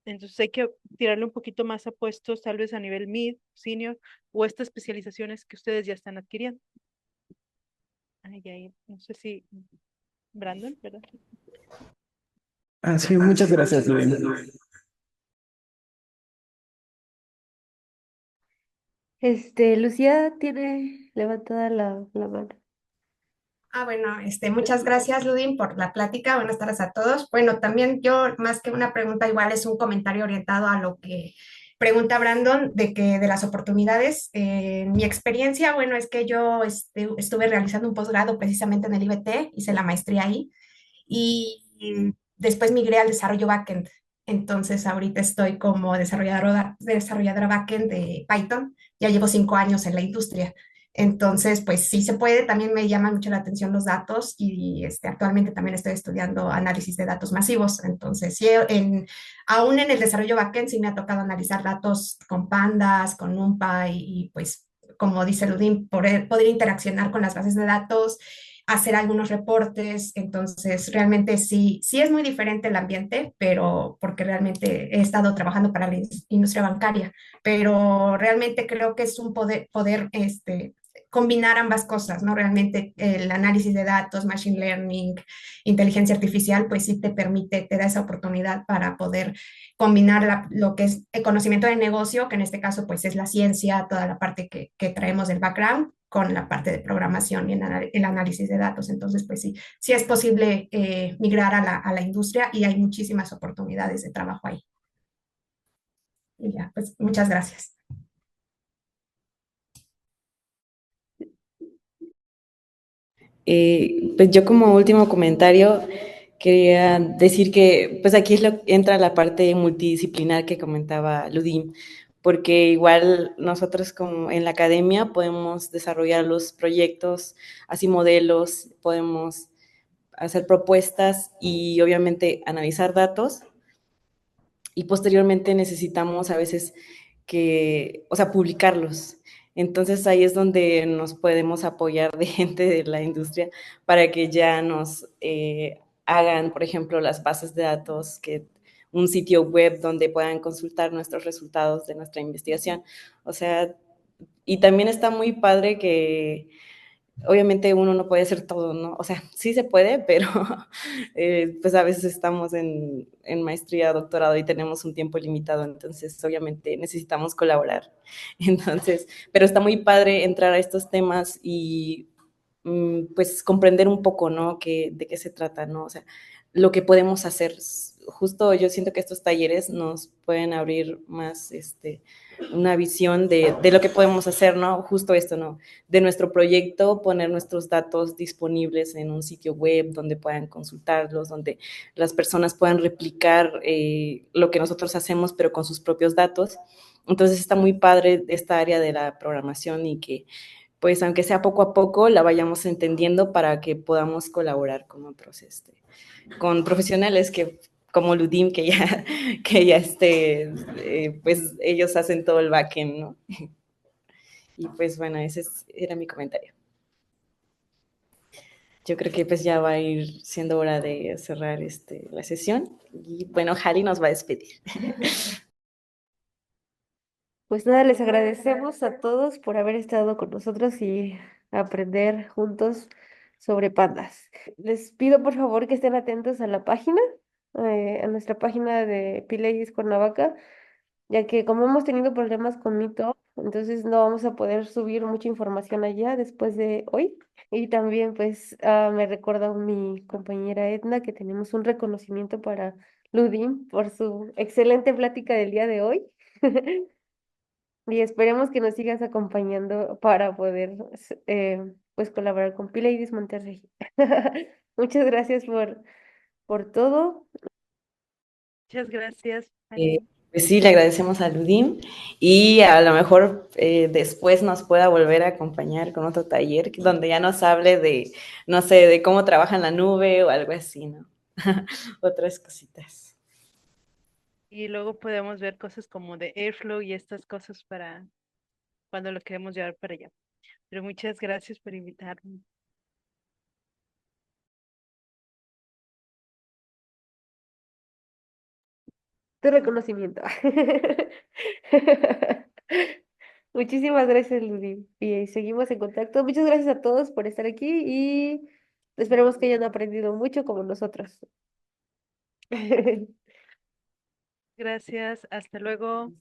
Entonces hay que tirarle un poquito más a puestos tal vez a nivel mid, senior o estas especializaciones que ustedes ya están adquiriendo. Ay, ay, no sé si Brandon, ¿verdad? Ah, sí, muchas gracias, Luis. Lucía tiene levantada la mano. Bueno, muchas gracias, Ludin, por la plática. Buenas tardes a todos. Bueno, también yo, más que una pregunta, igual es un comentario orientado a lo que pregunta Brandon de las oportunidades. Mi experiencia, bueno, es que yo estuve realizando un posgrado precisamente en el IBT, hice la maestría ahí y después migré al desarrollo backend. Entonces, ahorita estoy como desarrolladora backend de Python. Ya llevo 5 años en la industria. Entonces, pues sí se puede, también me llaman mucho la atención los datos y actualmente también estoy estudiando análisis de datos masivos. Entonces, sí, aún en el desarrollo backend sí me ha tocado analizar datos con pandas, con NumPy y pues, como dice Ludin, poder interaccionar con las bases de datos, hacer algunos reportes. Entonces, realmente sí, sí es muy diferente el ambiente, pero porque realmente he estado trabajando para la industria bancaria, pero realmente creo que es un poder combinar ambas cosas, ¿no? Realmente el análisis de datos, machine learning, inteligencia artificial, pues sí te permite, te da esa oportunidad para poder combinar lo que es el conocimiento de negocio, que en este caso pues es la ciencia, toda la parte que traemos del background, con la parte de programación y el análisis de datos. Entonces, pues sí, sí es posible migrar a la industria y hay muchísimas oportunidades de trabajo ahí. Y ya, pues muchas gracias. Pues yo como último comentario quería decir que pues aquí entra la parte multidisciplinar que comentaba Ludim, porque igual nosotros como en la academia podemos desarrollar los proyectos, así modelos, podemos hacer propuestas y obviamente analizar datos y posteriormente necesitamos a veces o sea, publicarlos. Entonces ahí es donde nos podemos apoyar de gente de la industria para que ya nos hagan, por ejemplo, las bases de datos, un sitio web donde puedan consultar nuestros resultados de nuestra investigación. O sea, y también está muy padre que obviamente uno no puede hacer todo, ¿no? O sea, sí se puede, pero pues a veces estamos en maestría, doctorado y tenemos un tiempo limitado, entonces obviamente necesitamos colaborar. Entonces, pero está muy padre entrar a estos temas y pues comprender un poco, ¿no? De qué se trata, ¿no? O sea, lo que podemos hacer. Justo yo siento que estos talleres nos pueden abrir más una visión de lo que podemos hacer, ¿no? Justo esto, ¿no? De nuestro proyecto, poner nuestros datos disponibles en un sitio web donde puedan consultarlos, donde las personas puedan replicar lo que nosotros hacemos, pero con sus propios datos. Entonces está muy padre esta área de la programación y que pues aunque sea poco a poco, la vayamos entendiendo para que podamos colaborar con otros, con profesionales que como Ludim, que ya, que ya pues ellos hacen todo el backend, ¿no? Y pues bueno, era mi comentario. Yo creo que pues ya va a ir siendo hora de cerrar la sesión. Y bueno, Jali nos va a despedir. Pues nada, les agradecemos a todos por haber estado con nosotros y aprender juntos sobre pandas. Les pido por favor que estén atentos a la página, a nuestra página de Pilegis Cuernavaca, ya que como hemos tenido problemas con Meetup, entonces no vamos a poder subir mucha información allá después de hoy. Y también pues me recuerda mi compañera Edna que tenemos un reconocimiento para Ludim por su excelente plática del día de hoy. Y esperemos que nos sigas acompañando para poder pues colaborar con P-Ladies Monterrey. Muchas gracias por todo. Muchas gracias, Eh, Ali. pues sí, le agradecemos a Ludim y a lo mejor después nos pueda volver a acompañar con otro taller donde ya nos hable de, no sé, de cómo trabaja en la nube o algo así, ¿no? Otras cositas. Y luego podemos ver cosas como de Airflow y estas cosas para cuando lo queremos llevar para allá. Pero muchas gracias por invitarme. Tu reconocimiento. Muchísimas gracias, Ludi. Y seguimos en contacto. Muchas gracias a todos por estar aquí y esperemos que hayan aprendido mucho como nosotros. Gracias, hasta luego.